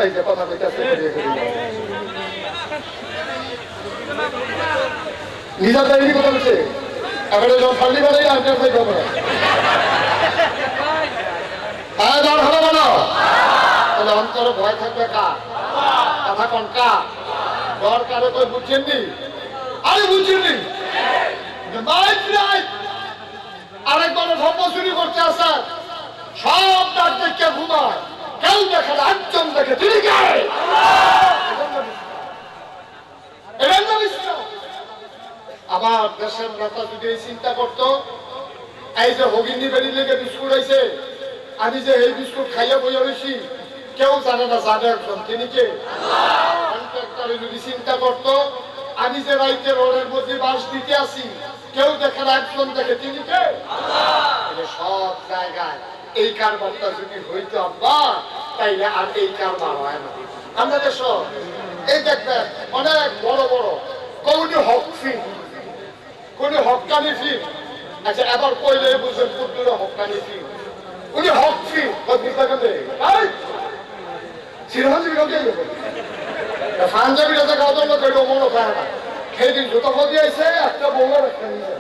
S1: এই যে কথা কইতাছে নিজের দায়ী কথা বলছে। এবারে যখন ফাল্লি বাড়াই আপনার সাথে হবে না। হ্যাঁ, জ্বর হবে বলো। তাহলে অন্তরে ভয় থাকবে কার? কথা কোন কার? জ্বর কারো কই বুঝছেননি? আরে বুঝছেননি? আরেকবার ধর্ম চুরি করতে আসা সব ডাক দেখে ঘুমায়, কেউ দেখে না, একজন দেখে তিনি কে? আমার দেশের নেতা যদি এই চিন্তা করতো, এই যে হগিন্দি বেরিয়ে লেগে বিস্কুট হয়েছে, আমি যে এই বিস্কুট খাইয়া বইয়া রয়েছি, কেউ জানে না, জানে একজন, তিনি কে? যদি চিন্তা করতো, আমি যে রাইতে রোডের মধ্যে বাস দিতে আসি, কেউ দেখে না, একজন দেখে, তিনি কে? সব জায়গায় এই কারবারটা যদি হইতো আব্বা, তাইলে আর এই কারবার হয় না। আমরা দেশ এই দেখবেন অনেক বড় বড় কৌনি হক ফিল্ম, কোন হকানি ফিল্ম। আচ্ছা, এবার কইলে বুঝবেন কোন হকানি ফিল্ম। উনি হক ফিল্ম পাঞ্জাবিরা থেকে অদন্য করে মনে পায় না। সেদিন জুতা ফদি আইসে একটা বউয়ের একটা নিয়ে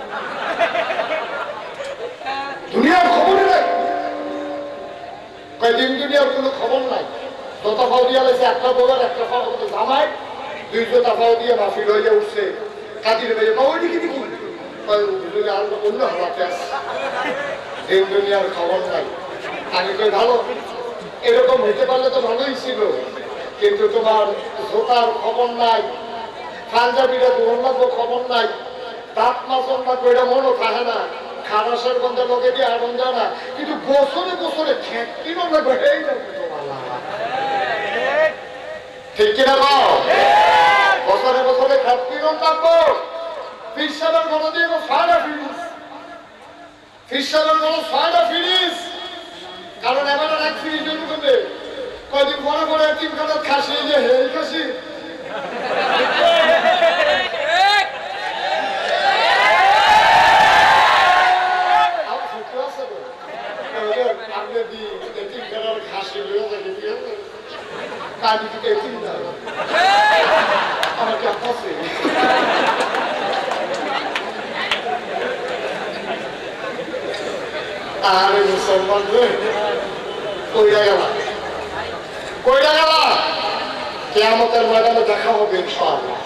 S1: দুনিয়ার খবরই নাই। কয়েকদিন দুনিয়ার কোনো খবর নাই। জোতা ফাও দিয়ে লাইছে একটা বউয়ের একটা জামাই, দুই জোতা ফাও দিয়ে মাফিল হইয়া উঠছে। কাটির বেজে বাবু দেখি দেখি অন্য হালাতে আছে। দিন দুনিয়ার খবর নাই। আমি কই ভালো, এরকম হইতে পারলে তো ভালোই ছিল, কিন্তু তোমার জোতার খবর নাই, পাঞ্জাবিরা দৌড়লাম খবর নাই, দাঁত মাজন না কইরা মনও থাকে না, খারাসের গন্ধে লোকে দিয়ে আনন্দ যায় না, কিন্তু বছরে বছরে ঠেকিনো লাগবে। ঠিক কিনা কও? বছরে বছরে ঠেকিনো লাগবো। ফিরসাবের গণ দিয়ে ছয়টা ফিরিস, ফিরসাবের গণ ছয়টা ফিরিস। কারণ এবার এক ফিরিস জন্য করবে কয়দিন পরে পরে তিন কাটার খাসি, যে হেই খাসি আরে মুসলমান রে, কইরা গেলা কইরা গেলা, কিয়ামতের ময়দানে দেখা হবে ইনশাআল্লাহ।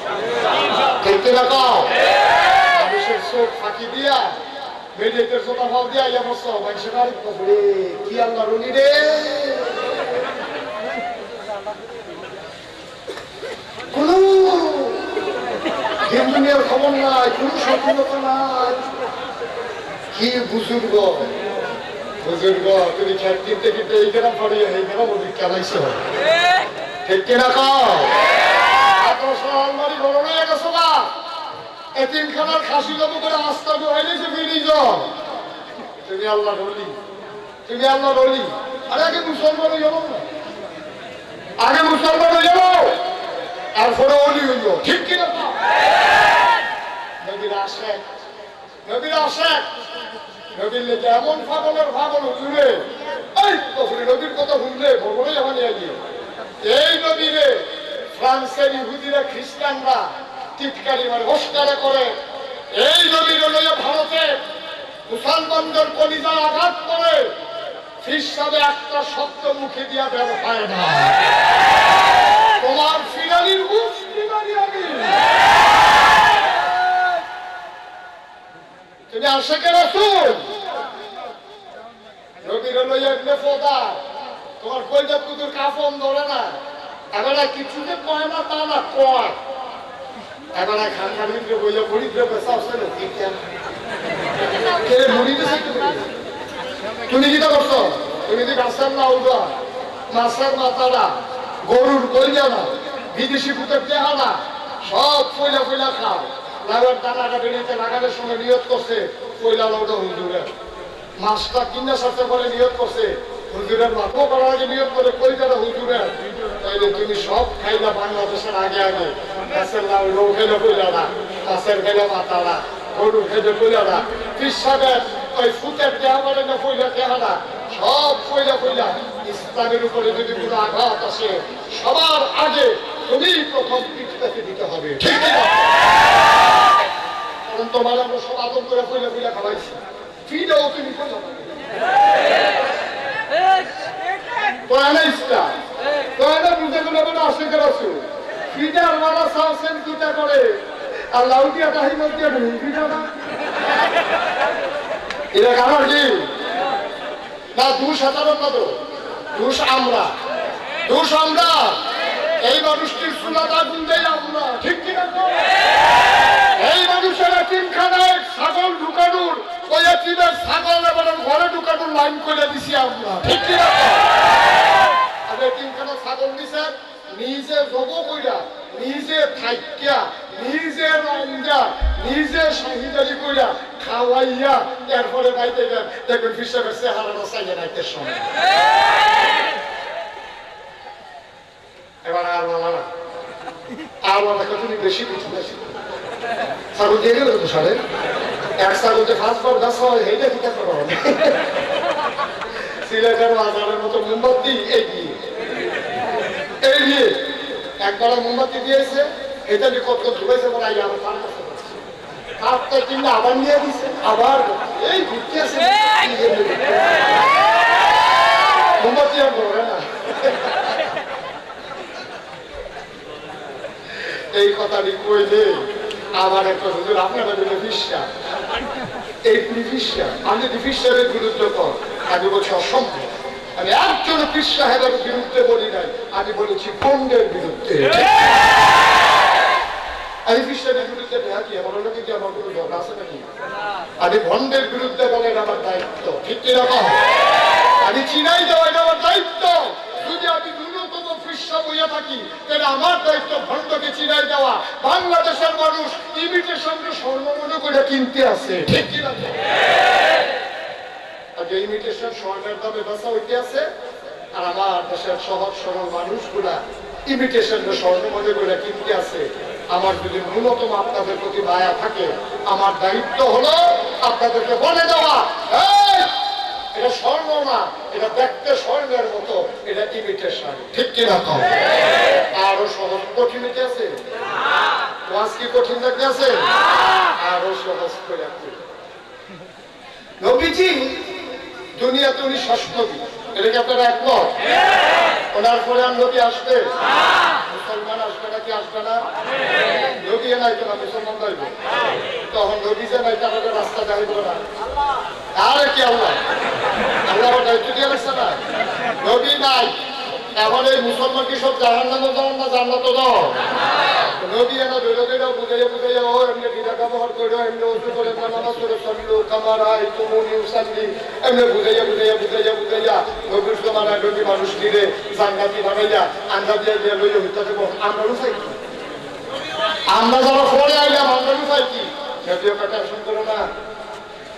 S1: ঠিক কিনা কও? মানুষের চোখ ফাঁকি দিয়া মেডিকেল জোতা ফাল দিয়া ইয়া বসো মানুষের বাড়ি কবরে কি আল্লাহ রুনি রে। কোন দিন দুনিয়ার খবর নাই, কোন সফলতা নাই। কি বুজুর্গ বুজুর্গ, তুমি খেতে কিন্তু এই গ্রাম পড়ে এই গ্রাম ওদিক কেনাইছ। ঠিক কিনা কও? আলমারি বড় নিয়ে গেছো না, এতিমখানার খাসি যত করে আস্তা হইলেছে ফিরিজ। তুমি আল্লাহ রলি, তুমি আল্লাহ রলি। আরে আগে মুসলমান হয়ে যাবো না, আগে মুসলমান হয়ে যাবো, তারপরে অলি হইল। ঠিক কিনা? নবীর আশেক, নবীর আশেক, নবীর লেগে এমন পাগলের পাগল হুজুরে, এই নবীর কথা শুনলে ভগবানই আমার নিয়ে এই নবীরে ফ্রান্সের ইহুদিরা খ্রিস্টানরা টিটকারি মানে হস্তারা করে। এই নবীর লইয়া ভারতে মুসলমানদের কলিজায় আঘাত করে। খ্রিস্টানে একটা শব্দ মুখে দিয়া বের হয় না, তোমার ফিরালির মুক্তি মারি আমি। তুমি আশেকের রাসূল, নবীর লইয়া নেফোদা, তোমার কইজা কুতুর কাফন ধরে না। এবার কিছু যে কয় না তা না কয়, এবার খানখানির বইয়া গরিবরে পেশা আসছে না। তুমি কিটা করছো? তুমি যদি গাছের না উঠা মাছের মাথাটা গরুর কইলা না, বিদেশি ভূতের দেহা না, সব ফইলা ফইলা খাও। লাউয়ের দানাটা বেরিয়েছে লাগানোর সময় নিয়ত করছে ফইলা লাউটা হুজুরের। মাছটা কিনা সাথে করে নিয়ত করছে হুজুরের, মাথা করার আগে নিয়ত করে কইলাটা হুজুরের। তাইলে তুমি সব খাইলা বাংলাদেশের আগে আগে। গাছের লাউ রৌ খেলে কইলা না, মাছের খেলে মাথালা, গরুর খেলে কইলা না, পিসাবের ওই ফুটের দেহা বলে না ফইলা দেহা না, সব ফইলা ফইলা। ইসলামের উপরে যদি কোনো আঘাত আসে সবার আগে তুমি প্রথম পিঠটাকে দিতে হবে, ঠিক না? কারণ তোমার আমরা সব আদম করে ফইলা ফইলা খাওয়াইছি, ফিটাও তুমি ফইলা তোরা ইসলাম তোরা বুঝে গেলে বলে অস্বীকার আছো। ফিটার মারা সাহসেন দুটা করে আর লাউটিয়া তাহি মধ্যে ফিটা না, এটা আমার কি না? দোষ সাধারণ না, তো দোষ আমরা, দোষ আমরা। এই মানুষটির চুলাটা গুনতেই আমরা, ঠিক কিনা? এই মানুষের তিনখানায় ছাগল ঢুকানোর ওই এতিমের ছাগল এবং ঘরে ঢুকানোর লাইন করে দিছি আমরা, ঠিক কিনা? আর তিনখানা ছাগল দিছে নিজে জব কইরা, নিজে থাইকা, নিজে রান্দা, নিজে শাহিদারি কইরা খাওয়াইয়া এরপরে বাইতে গেল। দেখবেন ফিসাবের চেহারাটা চাইলে রাইতের সময়। এবার আর মালা না, আর মালা তুমি বেশি বুঝতে পারছি। ছাগল দিয়ে গেল তো সাড়ে এক ছাগল যে ফাঁস বার গাছ হয় এইটা কি করো? সিলেটের বাজারের মতো মোমবাতি এই দিয়ে একবার মোমবাতি দিয়েছে, এটা নিয়ে কত ধুয়েছে বলে আবার পান করতে পারছে, কাঠটা কিনে আবার নিয়ে দিচ্ছে, আবার এই ঘুরতে আছে মোমবাতি আর ধরে না। এই কথাটি কইলে আমার একটা হুজুর আপনারা বলে বিশ্বাস, এই বিশ্বাস আমি যদি বিশ্বাসের গুরুত্ব কর, আমি বলছি অসম্ভব। আমি একজন পীর সাহেবের বিরুদ্ধে বলি নাই, আমি বলেছি পণ্ডের বিরুদ্ধে। আমি পীর সাহেবের বিরুদ্ধে কি আমার লোকে কি আমার কোনো ঝগড়া আছে নাকি? আমি ভণ্ডের বিরুদ্ধে বলেন আমার দায়িত্ব, ঠিক কিরকম? আমি চিনাই দেওয়া এটা আমার দায়িত্ব। যদি আমি ন্যূনতম পৃষ্ঠা বইয়া থাকি তাহলে আমার দায়িত্ব ভণ্ডকে চিনাই দেওয়া। বাংলাদেশের মানুষ ইমিটেশনকে স্বর্ণ মনে করে কিনতে আছে, ঠিক কিনা? ইমিটেশন স্বর্ণের দামে বেচা হইতে আছে, আর আমার দেশের সহজ সরল মানুষগুলা ইমিটেশন স্বর্ণ মনে করে কিনতে আছে। আমার যদি ন্যূনতম আপনাদের প্রতি মায়া থাকে, আমার দায়িত্ব হলো আপনাদেরকে বলে দেওয়া এটা স্বর্ণ না, এটা দেখতে স্বর্ণের মতো, এটা ইমিটেশন, ঠিক কিনা? আরো সহজ কঠিন হইতে আছে, ওয়াজ কি কঠিন দেখতে আছে? আরো সহজ করে নবীজি দুনিয়াতে উনি শেষ নবী, এটা কি আপনারা একমত? ওনার পরে আর নবী আসবে, মুসলমান আসবে নাকি আসবে না? নবী নাই তো না মুসলমান যাইব, তখন নবী যে নাই তাহলে রাস্তা যাইব না। আর কি আল্লাহ আল্লাহ দায়িত্ব দিয়ে রাখছে না? নবী নাই, এখন এই মুসলমান কি সব জাহান্নামে যান না জান্নাতে যাও? নবী এনা ধরে ধরে বুঝাইয়া বুঝাইয়া ও এমনি বিধা ব্যবহার করো, এমনি ওষুধ করে নামাজ করে চললো কামারাই তুমুনি উসান্নি, এমনি বুঝাইয়া বুঝাইয়া বুঝাইয়া বুঝাইয়া নবীর জমানা নবী মানুষ দিলে জান্নাতি বানাইয়া আন্দা দিয়ে দিয়ে লইয়া হইতে দেবো। আমরাও চাই কি? আমরা যারা পরে আইলাম আমরাও চাই কি? নবী ওটা টেনশন করো না,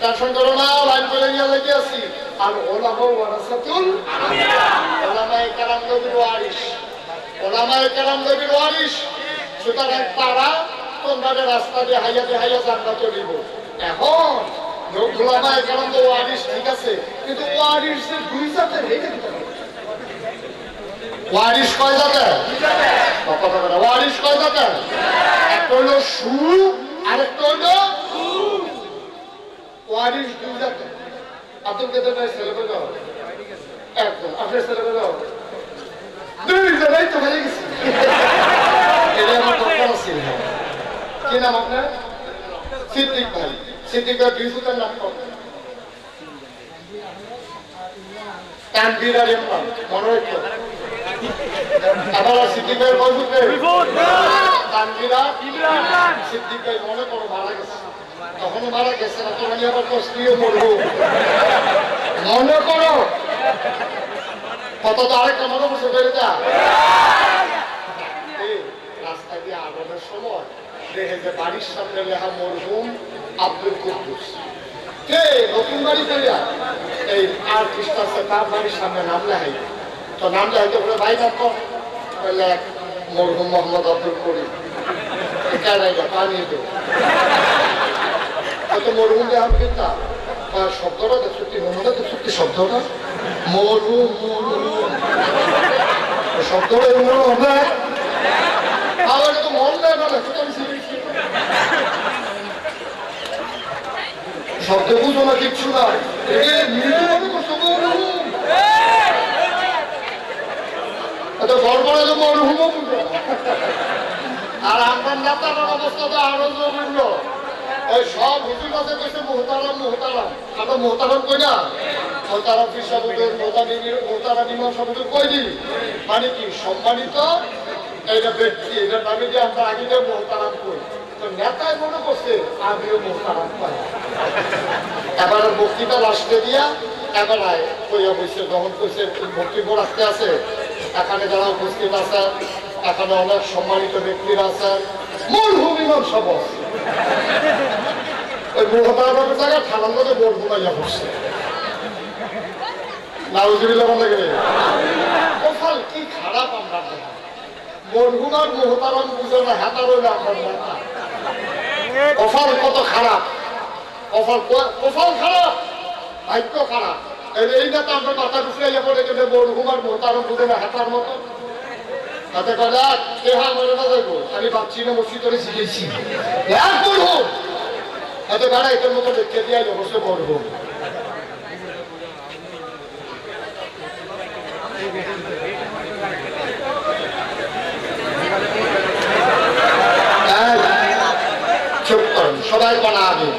S1: টেনশন করো না, লাইন করে নিয়ে লেগে আছি। আর ওলামা ওয়ারাসাতুল আম্বিয়া, ওলামায়ে কেরাম নবীর ওয়ারিস, ওলামায়ে কেরাম নবীর ওয়ারিস। সুতরাং তারা তোমাদের রাস্তা দিয়ে হাইয়া জান্নাতে নিব। এখন ওলামায়ে কেরাম তো ওয়ারিস ঠিক আছে, কিন্তু ওয়ারিসের দুই জাতের হয়ে গেছে। ওয়ারিস কয় জাতের? ওয়ারিস কয় জাতের? একটা হইল সু, আরেকটা হইল ওয়ারিস দুই জাতের। আব্দুল কাদের ভাই ছেলে পেল একজন, আপনার ছেলে পেল দুইজনেই তো হয়ে গেছে। এটা আমার দরকার ছিল। কি নাম আপনার? সিদ্দিক ভাই। সিদ্দিক ভাই দুই ফুটের নাম কত? তানভীর আর ইমরান, মনে রাখো। আবার সিদ্দিক ভাইয়ের কয় ফুটে? তানভীর আর ইমরান। সিদ্দিক ভাই মনে করো মারা গেছে, তখনও মারা গেছে না, তখন আবার কষ্টিও মরবো মনে করো। কথা তো আরেকটা মনে করছে বেড়েটা রাস্তা দিয়ে আগানোর সময় দেখে যে বাড়ির সামনে লেখা মরহুম আব্দুল কুদ্দুস কে নতুন বাড়ি তৈরি এই আর্টিস্ট আছে তার বাড়ির সামনে নাম লেখাই তো নাম লেখাইতে বলে ভাই নাম লেখ মরহুম মোহাম্মদ আব্দুল করিম কেনাইটা পানিয়ে দেব হয়তো মরহুম লেখাম কিন্তু শব্দটা দেখছো কি মনে দেখছো কি শব্দটা মরহুম মরহুম শব্দটা এমন হবে আবার তো মন দেয় না দেখো তো শব্দ বুঝো না কিচ্ছু না মৃত্যু মনে করছো মরহুম এত গড়বড়ে তো মরহুমও বুঝো আর আপনার নেতার অবস্থা তো আরো জরুরি ওই সব হুজুর কাছে কইছে মোহতারাম মোহতারাম আমরা মোহতারাম কই না মোহতারাম ফিসাবুদের মোহতারাম ইমাম সাবুদের কই দি মানে কি সম্মানিত এইটা ব্যক্তি এটার নামে যে আমরা আগে যে মোহতারাম কই তো নেতায় মনে করছে আমিও মোহতারাম পাই এবার বক্তৃতা লাস্টে দিয়া এবার কইয়া বসে গ্রহণ করছে বক্তব্য রাখতে আছে এখানে যারা উপস্থিত আছেন এখানে অনেক সম্মানিত ব্যক্তিরা আছেন মরহুম ইমাম সাহেব ওই মোহতারামের জায়গায় ঠান্ডার মধ্যে বোর্ড ঘুমাইয়া পড়ছে নাউজুবিল্লাহ বলে গেলে কপাল কি খারাপ আমরা মরহুম আর মোহতারাম বুঝে না হাতা রইল আপনার নেতা কপাল কত খারাপ কপাল খারাপ ভাগ্য খারাপ এই নেতা আমরা মাথা ঘুষাইয়া পড়ে গেলে মরহুম আর মোহতারাম বুঝে না হাতার মতো তাতে কয়লা কেহা মরে না যাইব আমি ভাবছি না মসজিদ করে শিখেছি এক মরহুম এত বেড়া এটার মতো দেখতে দিয়ে অবশ্যই মরহুম চুপ করেন সবাই বানা আগে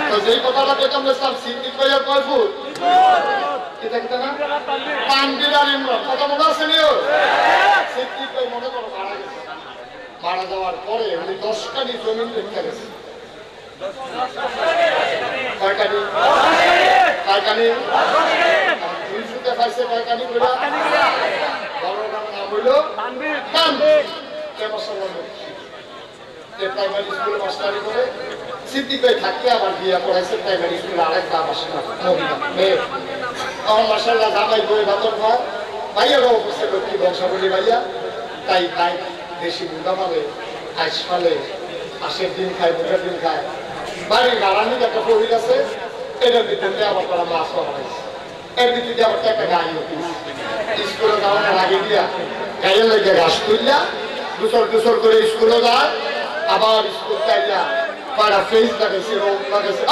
S1: তো যেই কথাটা কইতাম ইসলাম সিদ্দিক ভাইয়ার কয় ফুট এটা কি না পান্ডির আর ইমরান কথা মনে আছে নিও সিদ্দিক ভাই মনে করো মারা গেছে মারা যাওয়ার পরে উনি 10 কানি জমিন রেখে গেছে কয়কানি দুই ফুটে পাইছে কয়কানি করে বড় নাম হইল প্রাইমারি স্কুলে মাস্টারি করে সিদ্দিক ভাই থাকতে আবার বিয়া করাইছে প্রাইমারি স্কুলে আরেকটা মহিলা মেয়ে আমার মাসাল্লাহ জামাই বই বাতন হয় ভাইয়ারাও বসে লক্ষ্মী বংশাবলী ভাইয়া তাই তাই দেশি মুগা মালে আইস ফালে আশের দিন খায় মুখের দিন খায় বাড়ির গাড়ানির একটা পরির আছে এটার ভিতরে আবার তারা মাছ বানাইছে এর ভিতরে আবার একটা গাড়ি স্কুলে যাওয়ার আগে দিয়া গাড়ির লেগে ঘাস তুললা দুসর করে স্কুলে যায় আবার স্কুল চাইলা পাড়া ফেস লাগাইছে রোগ লাগাইছে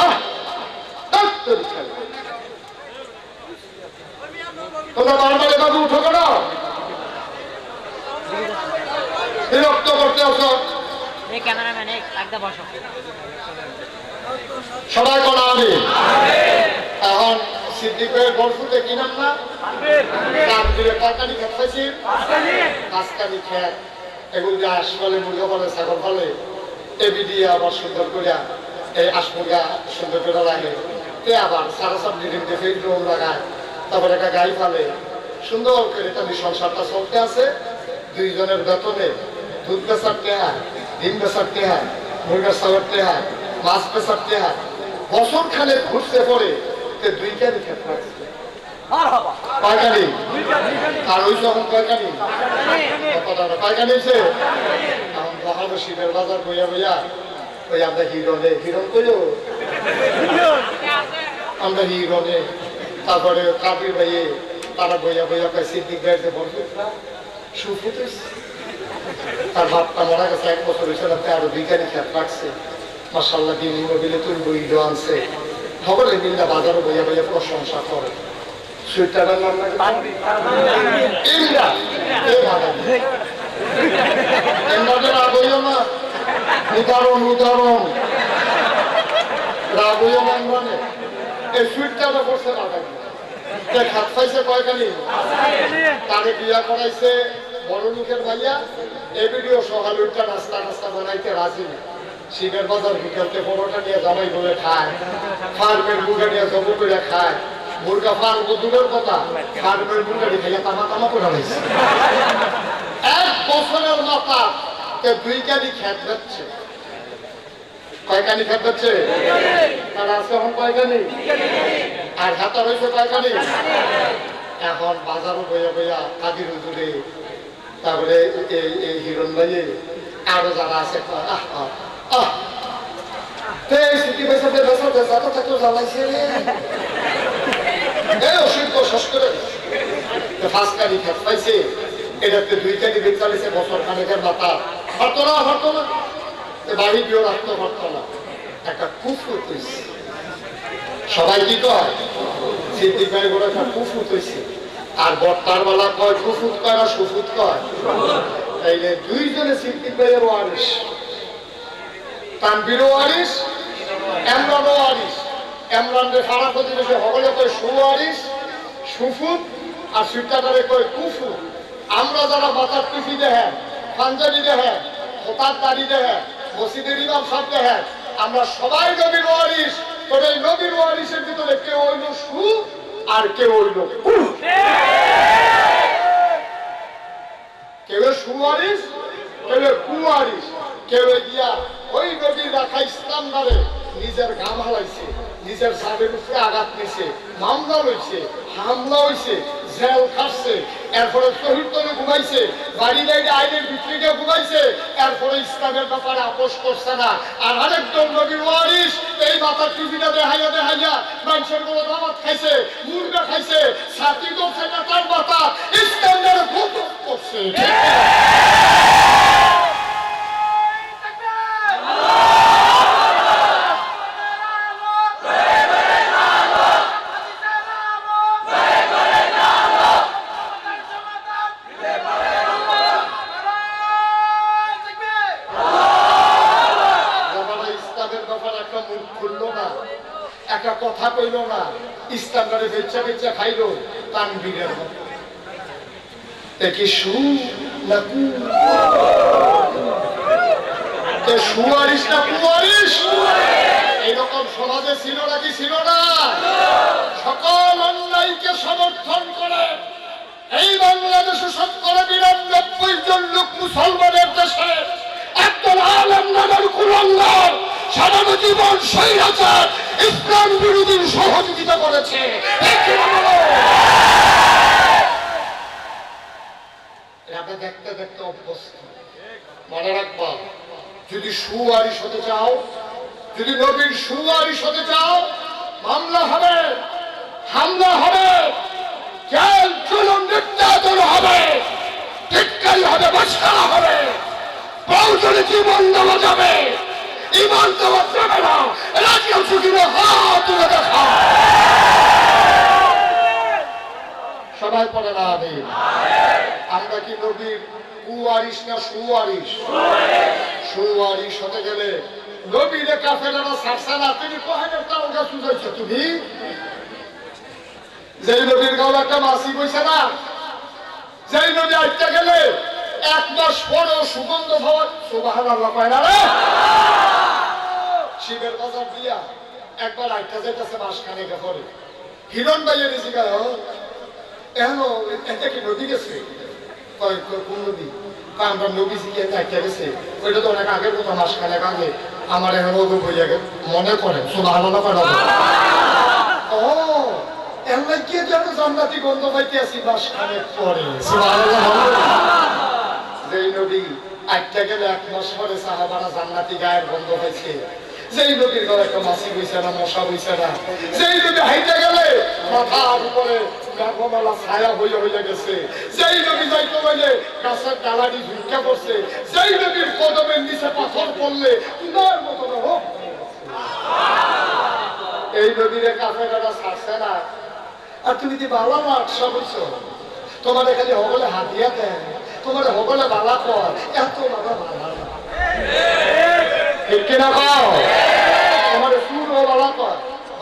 S1: তোমরা বারবারে বাবু উঠো কেন বিরক্ত করতে আসো সবাই কোন আমি এখন সিদ্দিক ভাইয়ের বরফুতে কি নাম না নাম দিলে কয়কানি খেত পাইছি 5 কানি খেত এগুলো যে আঁশ ফলে মুরগা ফলে ছাগল ফলে এবি দিয়ে আবার সুন্দর করে এই আঁশ মুরগা সুন্দর করে লাগে তে আবার সারা সব ডিম দিয়ে ফের ড্রোন লাগায় তারপর একটা গাই ফেলে সুন্দর করে তাদের সংসারটা চলতে আছে দুইজনের বেতনে দুধ বেচারতে হয় ডিম বেচারতে হয় মুরগা সাবারতে হয় মাছ বেচারতে হয় বছর খানে ঘুরতে পড়ে 2 কানি খেত রাখছে কয়কানি আর ওই যখন কয়কানি কয়কানি হয়েছে এখন বহানো শিবের বাজার বইয়া বইয়া ওই আমরা হিরণ কইল আমরা হিরণে তারপরে কাবির ভাইয়ে তারা বইয়া বইয়া পায় সিদ্দিক ভাইয়ের বরফুটরা সুফুট তার বাপটা মারা গেছে 1 বছর হয়েছে আরো 2 কানি খেত রাখছে মাসাল্লাহ দিন মোবিলে তুমি বইল আনছে খবরে মিল্লা বাজারও বইয়া বইয়া প্রশংসা করে সুইটারের নাম না উদাহরণ রাগইও না ইমরানে এই সুইটটা করছে না খাত পাইছে কয়খানি তারে বিয়া করাইছে বড় লোকের ভাইয়া এই ভিডিও সকালে উঠটা নাস্তা বানাইতে রাজি না শিবের বাজার বিকেলতে পরোটা নিয়ে জামাই বলে খায় ফার্মের মুখে নিয়ে জমু করে খায় মুরগা ফার্ম দূরের কথা ফার্মের মুরগাটি খাইয়া তামা তামা করে রয়েছে। 1 বছরের মাথা 2 কানি খেত যাচ্ছে। কয় কানি খেত যাচ্ছে? তার আছে এখন কয় কানি? আর হাতা রয়েছে কয় কানি? এখন বাজারও বইয়া বইয়া কাদির হুজুরে তারপরে এই হিরণ ভাইয়ে আরো যারা আছে সিটি পয়সাতে বেসাতে যাতে থাকলেও জ্বালাইছে রে অসুখ শেষ করে 5 কানি খেত পাইছে। এটাতে 2 কানি বেচালিছে বছর খানেকের মাথা হতো না বাড়ি দিয়েও রাখতে পারতো না। একটা কুফুত হয়েছে। সবাই কি কয়? সিদ্দিক ভাই বলে একটা কুফুত হয়েছে। আর বর্তার বেলা কয় কুফুত কয় না সুফুত কয়? তাইলে 2 জনে সিদ্দিক ভাইয়ের ওয়ারিস, তানভীর ওয়ারিস, এমরান ওয়ারিস। এমরানদের সারা প্রতিবেশী সকলে কয় সুওয়ারিস, সুফুত, আর সুইটারে কয় কুফুত। আমরা যারা মাথার টুপি দেখেন, পাঞ্জাবি দেখেন, খোতার দাড়ি দেখেন, মসজিদের ইমাম সাহেব দেখেন, আমরা সবাই নবীর ওয়ারিস। তবে এই নবীর ওয়ারিসের ভিতরে কেউ হইল সু আর কেউ হইল কু। কেউ সুওয়ারিস, কেউ কুওয়ারিস। কেউ গিয়া ওই নবীর রাখা ইসলাম দ্বারে নিজের ঘাম হালাইছে, নিজের সাবের উপরে আঘাত নিছে, মামলা হয়েছে, হামলা হয়েছে, জেল খাটছে, এরপরে শহীদরে ঘুমাইছে, বাড়ি বাইরে আইনের ভিতরে গিয়ে ঘুমাইছে, এরপরে ইসলামের ব্যাপারে আপোষ করছে না। আর আরেকজন নবীর ওয়ারিস এই মাথার টুপিটা দেখাইয়া দেখাইয়া মানুষের কোনো দাওয়াত খাইছে, মুরগা খাইছে, ছাতি করছে না, তার মাথা ইসলামের ভোট করছে। একটা কথা কইল না, ইসলামটারে বেচা বেচা খাইল তানভীরের মতো। কি সু না কু? সুয়ারিস না কুয়ারিস? এইরকম সমাজে ছিল নাকি ছিল না? সকল অন্যায়কে সমর্থন করে এই বাংলাদেশে ৯৯ জন লোক মুসলমানের দেশে একদল আলেম নামের কুলাঙ্গার সারাটা জীবন স্বৈরাচার ইসলাম বিরোধীর সহযোগিতা করেছে। দেখতে দেখতে অভ্যস্ত। মনে রাখবা, যদি সুওয়ারিস হতে চাও, যদি নবীর সুওয়ারিস হতে চাও, মামলা হবে, হামলা হবে, জেল জুলুম নির্যাতন হবে, টিটকারি হবে, মশকরা হবে, প্রয়োজনে জীবন দেওয়া যাবে। ইমান দেওয়া যাবে না। রাজি আছো কিনা হাত তুলে দেখা। সবাই পড়ে না আমিন। আমরা কি নবীর কুওয়ারিস না সুওয়ারিস? সুওয়ারিস হতে গেলে নবীরে কাফেররা ছাড়ছে না। তুমি কোহেনের তালগা সুজাইছো তুমি? যেই নবীর গাঁও একটা মাসি বইছে না, যেই নবী আইতে গেলে 1 মাস পরেও সুগন্ধ পাওয়া। সুবহানাল্লাহ কয় না রে? শিবের বাজার দিয়া একবার আইটা যাইতেছে মাসখানে পরে হিরণ ভাইয়ের জিগায় এখন এটা কি নদী গেছে? কোন নদী? আমরা নদী জিগে আইটা গেছে, ওইটা তো অনেক আগের কথা, মাসখানে আগে। আমার এখন ওগুলো বইয়া গেল মনে করে। সুবহানাল্লাহ কয় না? ও এমন গিয়ে যেন জান্নাতি গন্ধ পাইতে আসি মাসখানে পরে। সুবহানাল্লাহ। যেই নদী আইটা গেলে 1 মাস পরে সাহাবারা জান্নাতি গায়ের গন্ধ পাইছে। যেই নদীর গলা একটা মাছি বইছে না, মশা বইছে না। যেই নদী হাইতে গেলে মাথার উপরে গাছপালা ছায়া হইয়া গেছে। যেই নদী যাইতে গেলে গাছের ডালাটি ঝুঁকা পড়ছে। যেই নদীর কদমের নিচে পাথর পড়লে তোমার মতো হোক। এই নদীর কাফেররা ছাড়ছে না। আর তুমি যদি বালা না আটশা বলছো, তোমার খালি হগলে হাতিয়া দেয়, তোমার হগলে বালা কর, এত বাবা বালা না। ঠিক কিনা কও? তোমার সুরও বালা কর,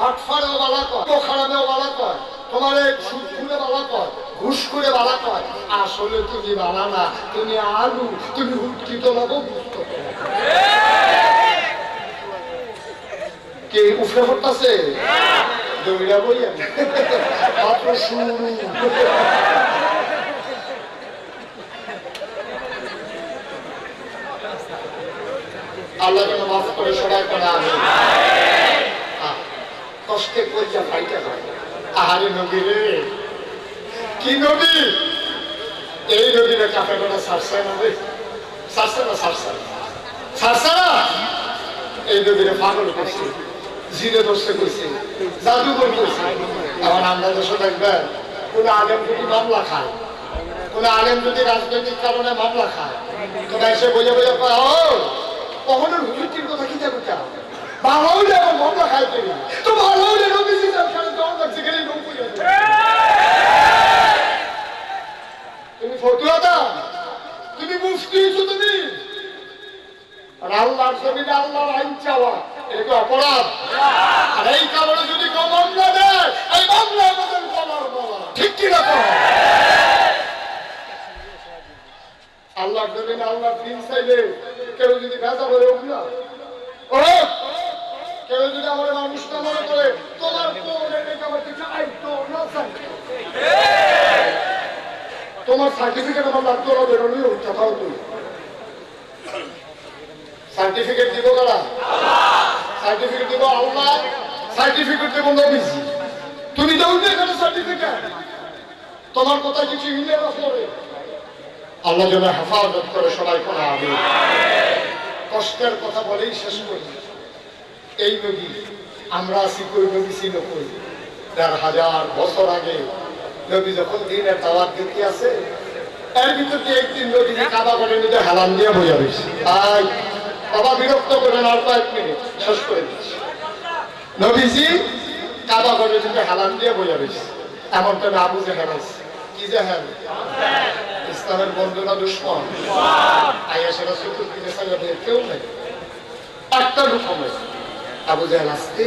S1: আটফারেও বালা কর, খারাপেও বালা কর, তোমার সুদ খুলে বালা কর, ঘুষ করে বালা কর। আসলে তুমি বালা না, তুমি আলু, তুমি হুটকিত লাগো বুঝতে। কে উফরে পড়তেছে? দৌড়া বই মাত্র শুরু। আল্লাহ যেন মাফ করে সবাই করা আমি কষ্টে কইয়া ফাইটা হয়। আহারে নবী রে, কি নবী! এই নবীরে কাপে করে সারছে না রে, সারছে না, সারছে সারছে না। এই নবীরে পাগল করছে, জিনে দোষে করছে, জাদুঘর করছে। আমার আমরা দেশে দেখবেন কোন আলেম যদি মামলা খায়, কোন আলেম যদি রাজনৈতিক কারণে মামলা খায়, তোরা এসে বোঝা বোঝা পায় কখনো হুজুরটির কথা কি যাবে কে ভালো হইলে আমার মামলা খাইতে তো ভালো হইলে নবীজি সাহেব দর লাগছে গেলে লোক হয়ে যাবে। তুমি ফতুয়া দাও, তুমি মুফতি হইছো, তুমি আর আল্লাহর জমিনে আল্লাহর আইন চাওয়া এটা কি অপরাধ? আর এই কারণে যদি কেউ মামলা দেয়, এই মামলা আমাদের বলার বলা ঠিক কি না? আল্লাহর জমিনে আল্লাহর দিন চাইলে কেউ যদি ভেজা বলে উঠলা, ও কেউ যদি আমার মানুষটা মনে করে তোমার তোমার সার্টিফিকেট আমার লাগতো না, বেরোলেই কথাও তুই সার্টিফিকেট দিব কারা? সার্টিফিকেট দিব আল্লাহ, সার্টিফিকেট দেব নবীজি। তুমি দাও না এখানে সার্টিফিকেট, তোমার কথা কিছু মিলে না পড়ে। আল্লাহ যেন হেফাজত করে সবাই কোন আগে। কষ্টের কথা বলেই শেষ করি। এই নবী আমরা আছি কই, নবী ছিল কই ১,৫০০ বছর আগে। নবী যখন দিনের দাওয়াত দিতে আছে, এর ভিতর দিয়ে একদিন নবী কাবা করে নিতে হেলান দিয়ে বইয়া রয়েছে। তাই বাবা বিরক্ত করেন, আর কয়েক মিনিট শেষ করে দিচ্ছি। নবীজি কাবা করে নিতে হেলান দিয়ে বইয়া রয়েছে। এমন তো আবু জেহেল আছে, কি জেহেল? ইসলামের বন্ধুরা দুশ্মন। আয়াসেরা চতুর্দিকে সাইয়া দিয়ে কেউ নেই, একটা রকম আবু জেহেল আসতে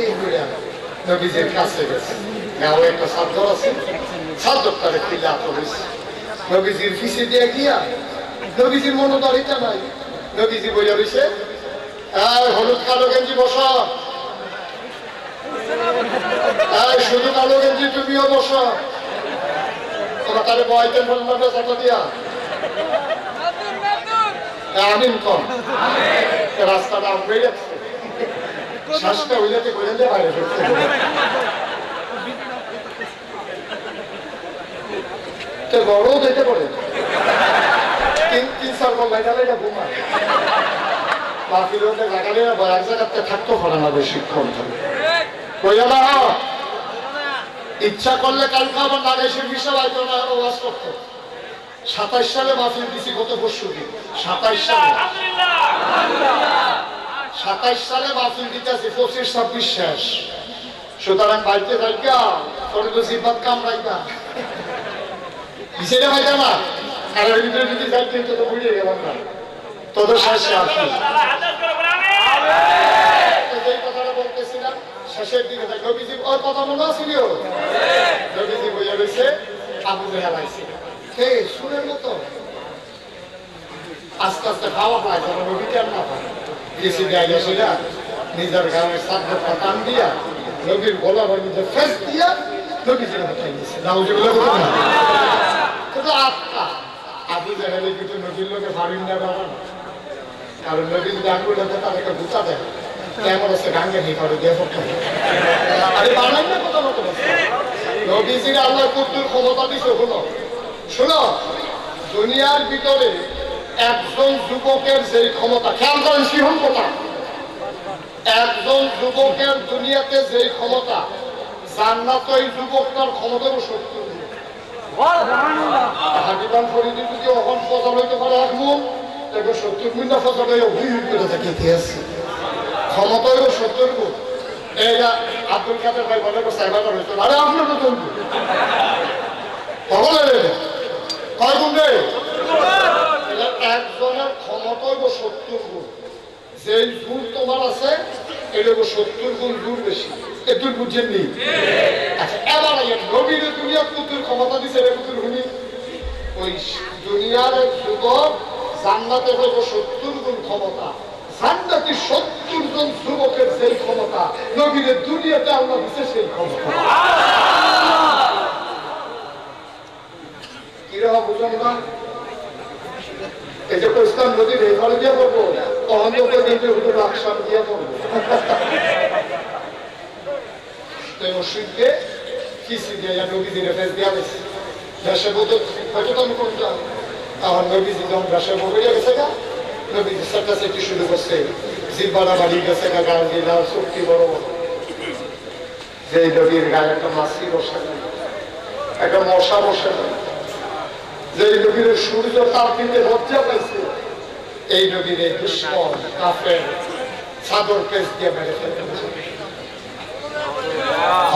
S1: নবীজির কাছে গেছে। গাঁও একটা সাদ্দর আছে, সাদ্দরটারে খুলে আত হয়েছে। নবীজির ফিসে দিয়ে গিয়া, নবীজির মনোদারিতা নাই। নবীজি বইয়া রয়েছে, হলুদ কালো গেঞ্জি বসা, শুধু কালো গেঞ্জি তুমিও বসা। তোরা তারে বয়তেন বললাম চাকা দিয়া আমিন কম রাস্তাটা আমরাই যাচ্ছে, শ্বাসটা হইলাতে করে দিয়ে বাইরে ফেলছে। বড়ও যেতে পারে ৩-৪ বল লাইটালে এটা ঘুমায় বাকির লাগালে এক জায়গাতে থাকতেও পারে না বেশিক্ষণ ধরে। ইচ্ছা করলে কালকে আবার নাগেশের বিষয় আইতো না, ওয়াজ করতো। ২৭ সালে মাহফিল দিছি, গত পরশু দিন ২৭ সালে মাহফিল দিতেছি, ২৫-২৬ শেষ। সুতরাং বাড়িতে থাকা তোর তো জিব্বাত কামড়াইবা বিষয়টা হয়তো না, আর এর ভিতরে যদি যাইতে তো বুঝিয়ে গেলাম না তোদের শেষে আসি। যেই কথাটা বলতেছিলাম শেষের দিকে নবীজি ওর কথা মনে আছিল, নবীজি বইয়া রয়েছে, আবু জেহেল আইছে সুরের মতো আস্তে আস্তে খাওয়া হয়, যেন নবীকে আর না পায়। গেছি গেছিল নিজের গায়ের সাধ্যটা টান দিয়া নবীর গলা বা নিজের ফেস দিয়া নবীজির মাথায় গেছে। নাউজুবিল্লাহ বলতে না, কিন্তু আত্মা আবু জেহেলে কিন্তু নবীর লোকে ভাবিন না বাবা, কারণ নবী যদি আঙ্গুল হাতে তাদেরকে গুছা দেয় কেমন আছে গাঙ্গে নি করে দিয়ে পক্ষে আরে বানাই না কথা মতো। নবীজির আল্লাহ কুদ্দুর ক্ষমতা দিছে। হলো শোনো, দুনিয়ার ভিতরে একজন যুবকের যে ক্ষমতা, খেয়াল করেন সিংহন কথা, একজন যুবকের দুনিয়াতে যে ক্ষমতা, জান্নাত ওই যুবকটার ক্ষমতারও ৭০ গুণ। হাকিবান ফরিদি যদি অহন ফজল হইতে পারে এক মন, তাকে ৭০ গুণ না ফজল হয়ে হুই হুই করে থাকে ক্ষমতারও ৭০ গুণ। এইটা আব্দুল কাদের ভাই বলে সাইবাদার হইতো, আরে আপনার তো চলবে কয় গুণ রে? একজনের ক্ষমতায় ৭০ গুণ। যে জোর তোমার আছে এটা ৭০ গুণ জোর বেশি, একটু বুঝছেন নি? আচ্ছা এবার নবীর দুনিয়ার কুতুর ক্ষমতা দিছে রে কুতুর হুনি, ওই দুনিয়ার এক যুবক জান্নাতে হইব ৭০ গুণ ক্ষমতা, জান্নাতি 70 জন যুবকের যেই ক্ষমতা নবীর দুনিয়াতে আল্লাহ দিয়েছে সেই ক্ষমতা। কিরকম বুঝুন না? এই যে ইসলাম নদীর এই ঘরে দিয়ে পড়বো, তখন তো হুজুর আকসাম দিয়ে পড়বো। তো মসজিদকে কিসি দিয়ে নবীজির ফেস দিয়া গেছে। দেশে বলতে হয়তো তো আমি করতাম, আমার নবীজি যখন দেশে বগড়িয়া গেছে গা, নবীজি সেটা শুরু করছে, জিব্বারা বাড়ি গেছে গা, গান দিলা শক্তি বড় বড়। যে নবীর গায়ে একটা মাছি বসে না, একটা মশা বসে না, যে নবীর সূর্য তাপ দিতে লজ্জা পাইছে, এই নবীর এই দুশ্মন কাফের চাদর পেঁচ দিয়ে মেরে ফেলতে।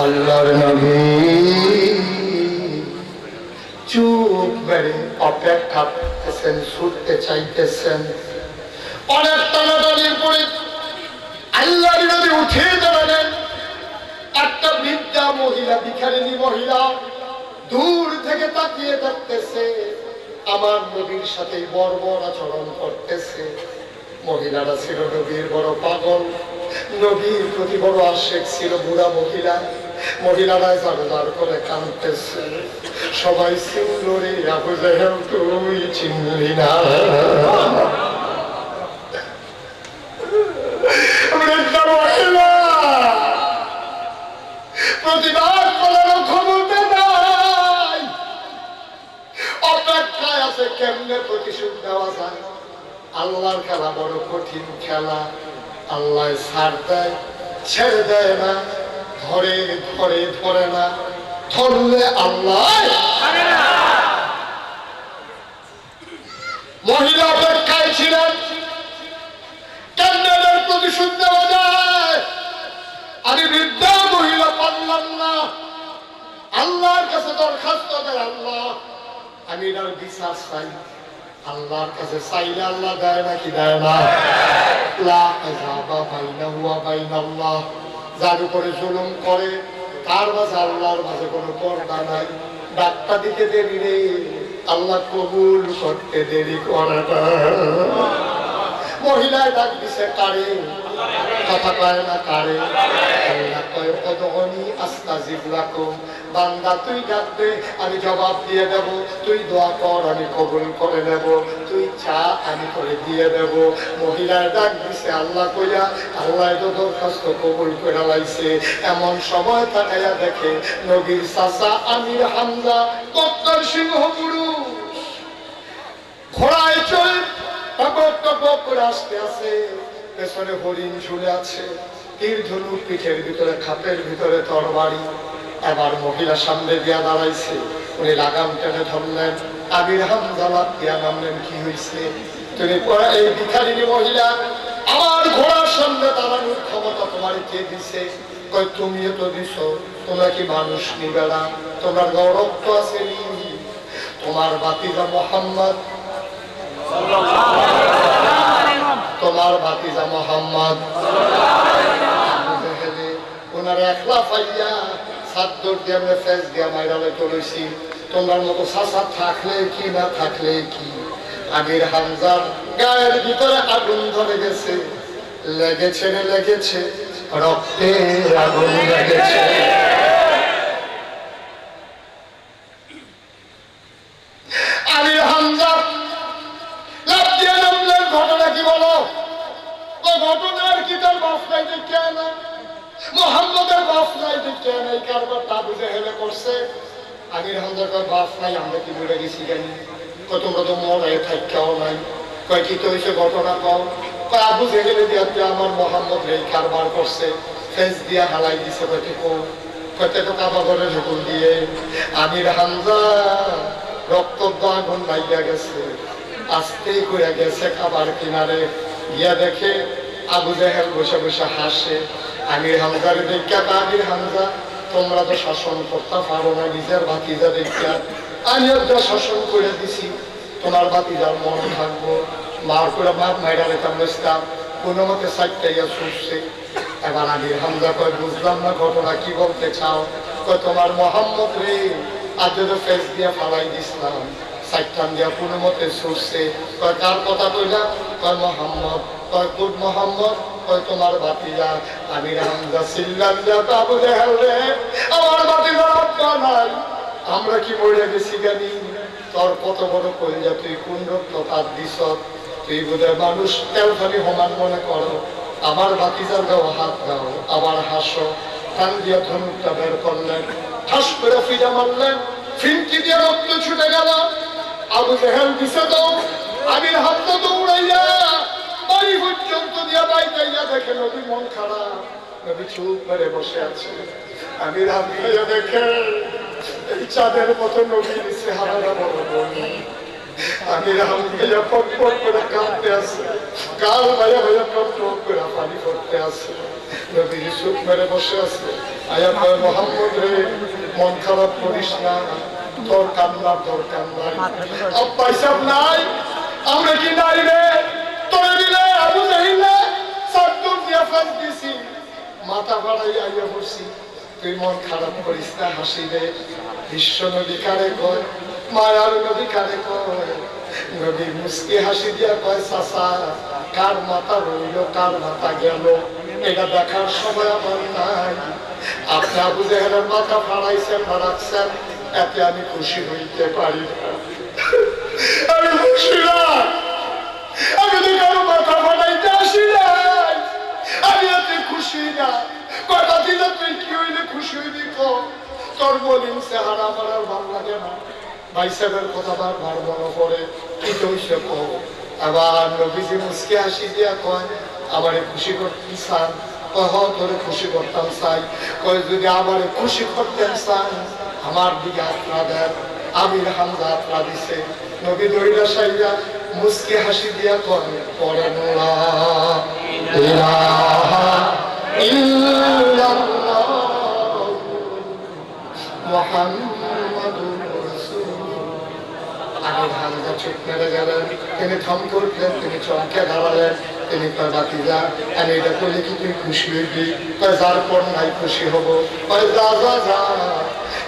S1: আল্লাহর নবী চুপ মেরে অপেক্ষা করতেছেন, ছুটতে চাইতেছেন। অনেক টানাটানির পরে আল্লাহর নবী উঠে দাঁড়ালেন। একটা বৃদ্ধা মহিলা, ভিখারিনী মহিলা দূর থেকে তাকিয়ে দেখতেছে, আমার নবীর সাথে বর্বর আচরণ করতেছে। মহিলারা ছিল নবীর বড় পাগল, নবীর প্রতি বড় আশেক ছিল বুড়া মহিলা। মহিলারা জারদার করে কাঁদতেছে, সবাই চিনল রে আবু জাহেল, তুই চিনলি না। বৃদ্ধা মহিলা প্রতিবাদ করার ক্ষমতা নাই, অপেক্ষায় আছে কেমনে প্রতিশোধ দেওয়া যায়। আল্লাহর খেলা বড় কঠিন খেলা, আল্লাহ ছাড় দেয়, ছেড়ে দেয় না, ধরে ধরে ধরে না, ধরলে আল্লাহ। মহিলা অপেক্ষায় ছিলেন কেমনে প্রতিশোধ দেওয়া যায়। আমি বৃদ্ধা মহিলা পারলাম না, আল্লাহর কাছে দরখাস্ত দেয়, আল্লাহ আমি এটার বিচার চাই। আল্লাহর কাছে চাইলে আল্লাহ দেয় নাকি দেয় না? যার উপরে জুলুম করে তার মাঝে আল্লাহর মাঝে কোনো পর্দা নাই। ডাক্তার দিতে দেরি রে, আল্লাহ কবুল করতে দেরি করে না। মহিলায় ডাক দিছে কারে, কথা কয় না কারে। আল্লাহ কয় উদউনি আস্তাজিব লাকুম, বান্দা তুই ডাকবে আমি জবাব দিয়ে দেব, তুই দোয়া কর আমি কবুল করে নেব, তুই চা আমি করে দিয়ে দেব। মহিলায় ডাক দিছে আল্লাহ কইয়া, আল্লাহ তো দরখাস্ত কবুল করে লাইছে। এমন সময় তাকাইয়া দেখে নবীর চাচা আমির হামজা কত্তার সিংহ পুরুষ ঘোড়ায় চড়ে টপক টপক করে আসতে আছে, পেছনে হরিণ ঝুলে আছে, তীর ধনুক পিঠের ভিতরে, খাপের ভিতরে তরবারি। এবার মহিলা সামনে দিয়া দাঁড়াইছে, উনি লাগাম টেনে ধরলেন। আমির হামজা লাফ দিয়া নামলেন, কি হয়েছে? তুমি এই ভিখারিনী মহিলা, আমার ঘোড়ার সামনে দাঁড়ানোর ক্ষমতা তোমার কে দিছে? কই তুমিও তো দিছ, তোমরা কি মানুষ নিবে না? তোমার গৌরব তো আছে, তোমার বাতিজা মোহাম্মদ, তোমার ভাতিজা মোহাম্মদ। ওনার একলা পাইয়া সাদ্দর দিয়ে আমরা ফেস দিয়া মাইরালে চলেছি। তোমার মতো চাচা থাকলে কি না থাকলে কি, আমির হামজার গায়ের ভিতরে আগুন ধরে গেছে, লেগেছে রে লেগেছে, রক্তে আগুন লেগেছে। আমির হামজা লাফ দিয়ে নামলেন, ঘটনা কি বলো? ঘটনার কি তার বাপ নাই দেখে না, মোহাম্মদের বাপ নাই দেখে না, এই কারবারটা আবু জাহেলে করছে। আমির হামজা কয় বাপ নাই, আমরা কি বলে গেছি জানি? কয় তোমরা তো মরায় থাকাও নাই। কয় কি তো হয়েছে ঘটনা কও? কয় আবু জাহেলে দিয়ে আমার মোহাম্মদ এই কারবার করছে, ফেস দিয়া হালাই দিছে। কয় ঠিক কয়তে তো কাবা ঘরে ঢুকুন দিয়ে। আমির হামজা রক্ত আগুন লাগিয়া গেছে, আস্তেই করে গেছে কাবার কিনারে, গিয়া দেখে আবু জাহেল বসে বসে হাসে। আমির হামজারে দেখা, আমির হামজা তোমরা তো শাসন করতে পারো না, নিজের ভাতিজা দেখা আমি একটা শাসন করে দিছি, তোমার ভাতিজার মনে থাকবো। মার করে বাপ মাইরা রেখাম বসতাম, কোনো মতে সাইডটাইয়া ছুটছে। এবার আমির হামজা কয় বুঝলাম না ঘটনা কি বলতে চাও? কয় তোমার মোহাম্মদ রে আজ তো ফেস দিয়া ফালাই দিছিলাম, সাইডটান দিয়া কোনো মতে ছুটছে। কয় কার কথা কইলা? কয় মোহাম্মদ। কয় কোন মোহাম্মদ, কয় তোমার ভাতিজা। আমির হামজা চিল্লাল্লা আবু জাহেল রে, আমার ভাতিজার আব্বা নাই, আমরা কি মরে গেছি জানি? তোর কত বড় কলিজা, তুই কোন রক্ত তার দিস, তুই বোধহয় মানুষ তেলখানি সমান মনে করো। আমার ভাতিজার গাও হাত দাও, আবার হাসো। কান দিয়া ধনুকটা বের করলেন, ঠাস করে ফিরা মারলেন, ফিনকি দিয়ে রক্ত ছুটে গেল। আবু জাহেল দিছে তো, আমির হামজা দৌড়াইয়া বাড়ি পর্যন্ত দিয়া বাইতাইয়া দেখে নবী মন খারাপ, নবী চুপ করে বসে আছে। আমির হামজা দেখে এই চাঁদের মতো নবীর চেহারাটা বড় বড়। আমির হামজা পটপট করে কাঁদতে আছে, গাল ভাইয়া ভাইয়া টপ করে পানি পড়তে আছে। নবী চুপ করে বসে আছে। আয়া কয় মোহাম্মদ রে, মন খারাপ করিস না, তোর কান্নার দরকার নাই। আব্বা হিসাব নাই, আমরা কি নাই রে? তোরে দিলে আবু জাহিলে সাদ্দুর দিয়া ফাঁস দিছি, মাথা বাড়াই আইয়া বসি। তুই মন খারাপ করিস না, হাসি রে। বিশ্ব নদী কারে কয়, মায়ার নদী কারে কয়? নদী মুস্কি হাসি দিয়া কয়, চাচা কার মাথা রইল কার মাথা গেল এটা দেখার সময় আমার নাই। আপনি আবু জাহেলের মাথা ফাড়াইছেন বা রাখছেন, এতে আমি খুশি হইতে পারি না। আমি খুশি না, আমি তো কারো মাথা ফাটাইতে আসি নাই, আমি এতে খুশি না। কথা দিল তুই কি হইলে খুশি হইবি? তোর বলিং চেহারা আমার আর ভালো লাগে না। ভাই সাহেবের কথা বার মনে পড়ে, কি হইছে কো? আবার নবীজি মুসকে হাসি দিয়া কয়, আমারে খুশি করতে চান? কহ তোরে খুশি করতাম চাই। কয় যদি আমারে খুশি করতেন চান, আমার দিকে আত্মা দেন। আমির হামজা আত্মা দিছে। নবী দইরা সাইয়া মুসকে হাসি দিয়া কয়, পড়ে লা ইলাহা ইল্লাল্লাহ মুহাম্মাদুর রাসূলুল্লাহ। আমির হামজা চুপ মেরে গেলেন, তিনি থম করলেন, তিনি চমকে দাঁড়ালেন। তিনি কয়, ভাতিজা আমি এটা করলে কি তুই খুশি হইবি? কয় যার পর নাই খুশি হব। কয় যা যা যা,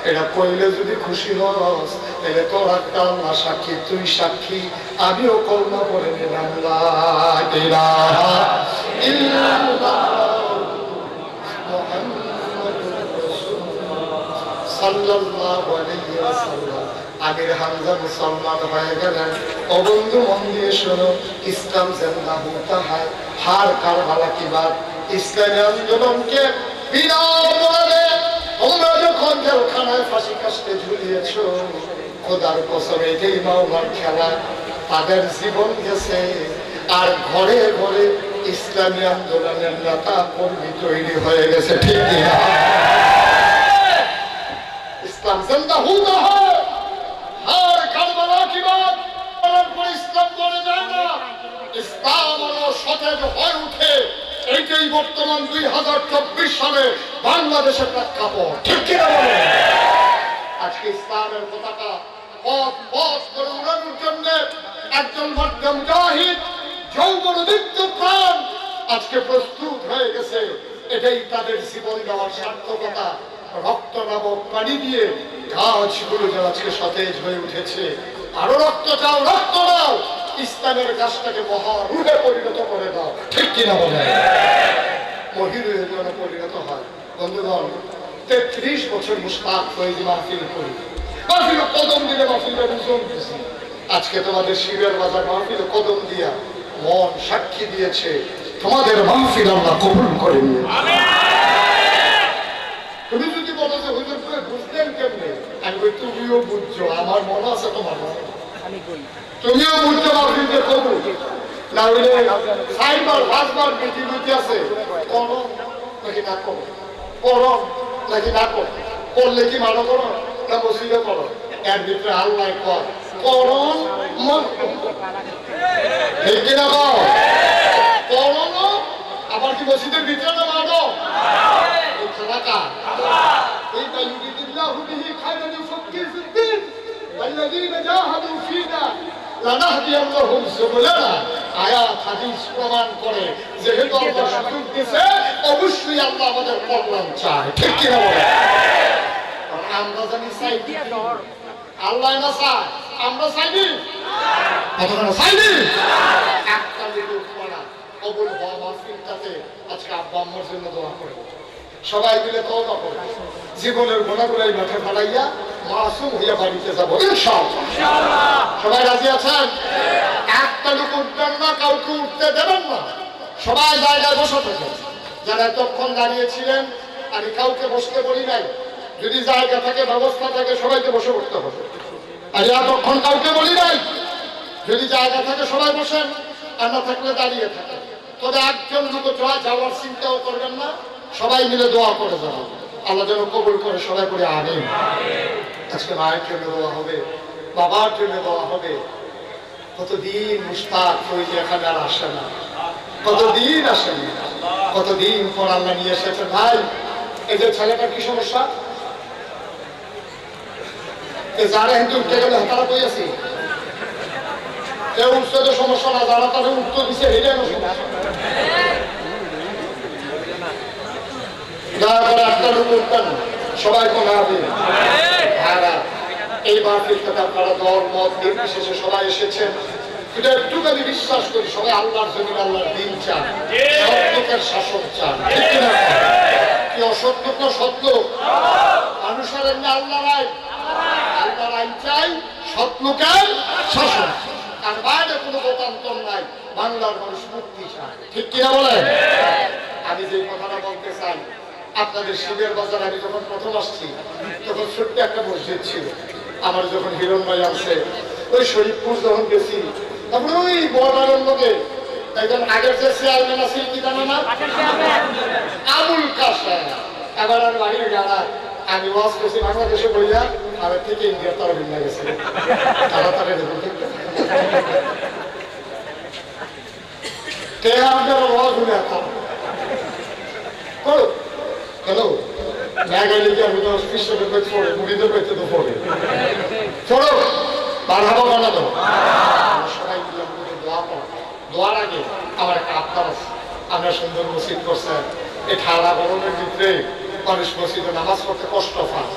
S1: এটা কইলে যদি খুশি হস তাহলে তোর একটা আল্লাহ সাক্ষী, তুই সাক্ষী, আমিও কলমা পড়ে নিলাম লা ইলাহা ইল্লাল্লাহ মুহাম্মাদুর রাসূলুল্লাহ সাল্লাল্লাহু আলাইহি ওয়াসাল্লাম। আমির হামজা মুসলমান হয়ে গেলেন। ও বন্ধু মন দিয়ে শোনো, ইসলাম জিন্দা হতা হয়, হার কারবালা কি বাত। ইসলামী আন্দোলনকে বিনা অপরাধে তোমরা যখন জেলখানায় ফাঁসি কাস্তে ঝুলিয়েছ, খোদার কসম এটাই মাওলার খেলা। তাদের জীবন গেছে, আর ঘরে ঘরে ইসলামী আন্দোলনের নেতা কর্মী তৈরি হয়ে গেছে। ঠিক কিনা? ইসলাম জিন্দা হতা হয়, হার কারবালা কি বাত। ইসলাম মরে যায় না, ইসলাম আরো সতেজ হয়ে উঠে। এইটাই বর্তমান 2024 সালে বাংলাদেশের প্রেক্ষাপট। ঠিক কিনা বলে? আজকে ইসলামের পতাকা পথ পথ করে উড়ানোর জন্য একজন বদ্ধ মুজাহিদ যৌবন দীপ্ত প্রাণ আজকে প্রস্তুত হয়ে গেছে। এটাই তাদের জীবন দেওয়ার সার্থকতা। রক্ত নামক পানি দিয়ে গাছগুলো যেন আজকে সতেজ হয়ে উঠেছে। আরো রক্ত চাও, রক্ত দাও, ইসলামের গাছটাকে মহারূপে পরিণত করে দাও। ঠিক কিনা বলে? মহিরূহে যেন পরিণত হয়। বন্ধুগণ, 33 বছর মুশতাক হয়ে যে মাহফিল করি, মাহফিল কদম দিলে মাহফিলটা বুঝন দিয়েছি। আজকে তোমাদের শিবের বাজার মাহফিল কদম দিয়া মন সাক্ষী দিয়েছে, তোমাদের মাহফিল আল্লাহ কবুল করে নিয়েছে। তুমি যদি বলো যে হুজুর তুমি বুঝলেন কেমনে, আমি বলি তুমিও বুঝছো, আমার মনে আছে তোমার মনে, তুমিও বুঝছো মাহফিলকে কবুল। না হইলে 4বার 5বার পৃথিবীতে আছে, করো নাকি না করো, করো নাকি না করো, করলে কি মানো করো না মসজিদে করো, এর ভিতরে আল্লাহ কর করণ মন। ঠিক কিনা বল? করণ আবার কি মসজিদের ভিতরে না মানো? এই খেলাটা এই তাইয়ুবিল্লাহু বিহি খায়রান ইউফাক্কির ফিদ্দিন ওয়াল্লাযীনা জাহাদু ফীনা লানাহদিয়ান্নাহুম সুবুলানা। আয়াত হাদিস প্রমাণ করে যেহেতু আল্লাহ সুযোগ দিয়েছে, অবশ্যই আল্লাহ আমাদের কল্যাণ চায়। ঠিক কিনা বলে? আমরা জানি চাই আল্লাহ না চায়, আমরা চাইনি কতক্ষণ চাইনি একটা লিখে পড়া কবুল হওয়া মাহফিলটাতে আজকে আব্বা আম্মার জন্য দোয়া করে, সবাই মিলে তওবা করে জীবনের গুনাহগুলাই মাঠে ফেলাইয়া মাসুম হইয়া বাড়িতে যাবো ইনশাআল্লাহ। সবাই রাজি আছেন? একটা লোক উঠবেন না, কাউকে উঠতে দেবেন না, সবাই জায়গায় বসে থাকেন। যারা এতক্ষণ দাঁড়িয়েছিলেন আমি কাউকে বসতে বলি নাই, যদি জায়গা থাকে ব্যবস্থা থাকে সবাইকে বসে পড়তে হবে। আর এতক্ষণ কাউকে বলি নাই, যদি জায়গা থাকে সবাই বসেন, আর না থাকলে দাঁড়িয়ে থাকেন। তবে একজন দুটো যাওয়ার চিন্তাও করবেন না, সবাই মিলে দোয়া করে যাবো, আল্লাহ যেন কবুল করে। সবাই করে আমিন। আজকে মায়ের জন্য দোয়া হবে, বাবার জন্য দোয়া হবে। কতদিন মুশতাক হয়ে এখানে আর আসে না, কতদিন আসেন, কতদিন পর আল্লাহ নিয়ে এসেছেন। ভাই এই যে ছেলেটার কি সমস্যা, যারা হিন্দু উঠতে গেলে তারা কই আছি, কেউ উঠতে তো সমস্যা না, যারা তাদের উত্তর দিচ্ছে এটাই সমস্যা। দয়া করে একটা লোক উঠতেন, সবাই কোন হবে। এই মাহফিলটাতে আপনারা দল মত নির্বিশেষে সবাই এসেছেন, এটা একটুখানি বিশ্বাস করি সবাই আল্লাহর জমিন আল্লাহর দিন চান, সত্যকের শাসন চান। কি অসত্য না সত্য? মানুষের এমনি আল্লাহর আইন, আল্লাহর আইন চাই, সত্যকের শাসন, আর বাইরে কোনো মতান্তর নাই। বাংলার মানুষ মুক্তি চায়, ঠিক কিনা বলেন? আমি যে কথাটা বলতে চাই, আপনাদের শিবের বাজার আমি যখন প্রথম আসছি তখন ছোট্ট একটা মসজিদ ছিল। আমার যখন হিরণ ভাই আসছে ওই শরীফপুর যখন গেছি, তখন ওই বর্ডারের লোকে একজন আগের যে চেয়ারম্যান আছে কি জানো না, আবুল কাশেম, এবার আর বাড়ির গাড়া আমি ওয়াজ করছি বাংলাদেশে বইয়া, আর থেকে ইন্ডিয়ার তারা ভিন্ন গেছে তাড়াতাড়ি আপনার ওয়াজ শুনে করো হ্যালো মেঘালি কি আমি তো কৃষ্ণকে পেট পড়ে মুড়িদের পেতে তো পড়ে চলো বাড়াবো বানাবো সবাই মিলে দোয়া করো। দোয়ার আগে আমার একটা আবদার আছে, আমরা সুন্দর মসজিদ করছেন, এই ঠান্ডা গরমের ভিতরে মানুষ মসজিদে নামাজ পড়তে কষ্ট পায়।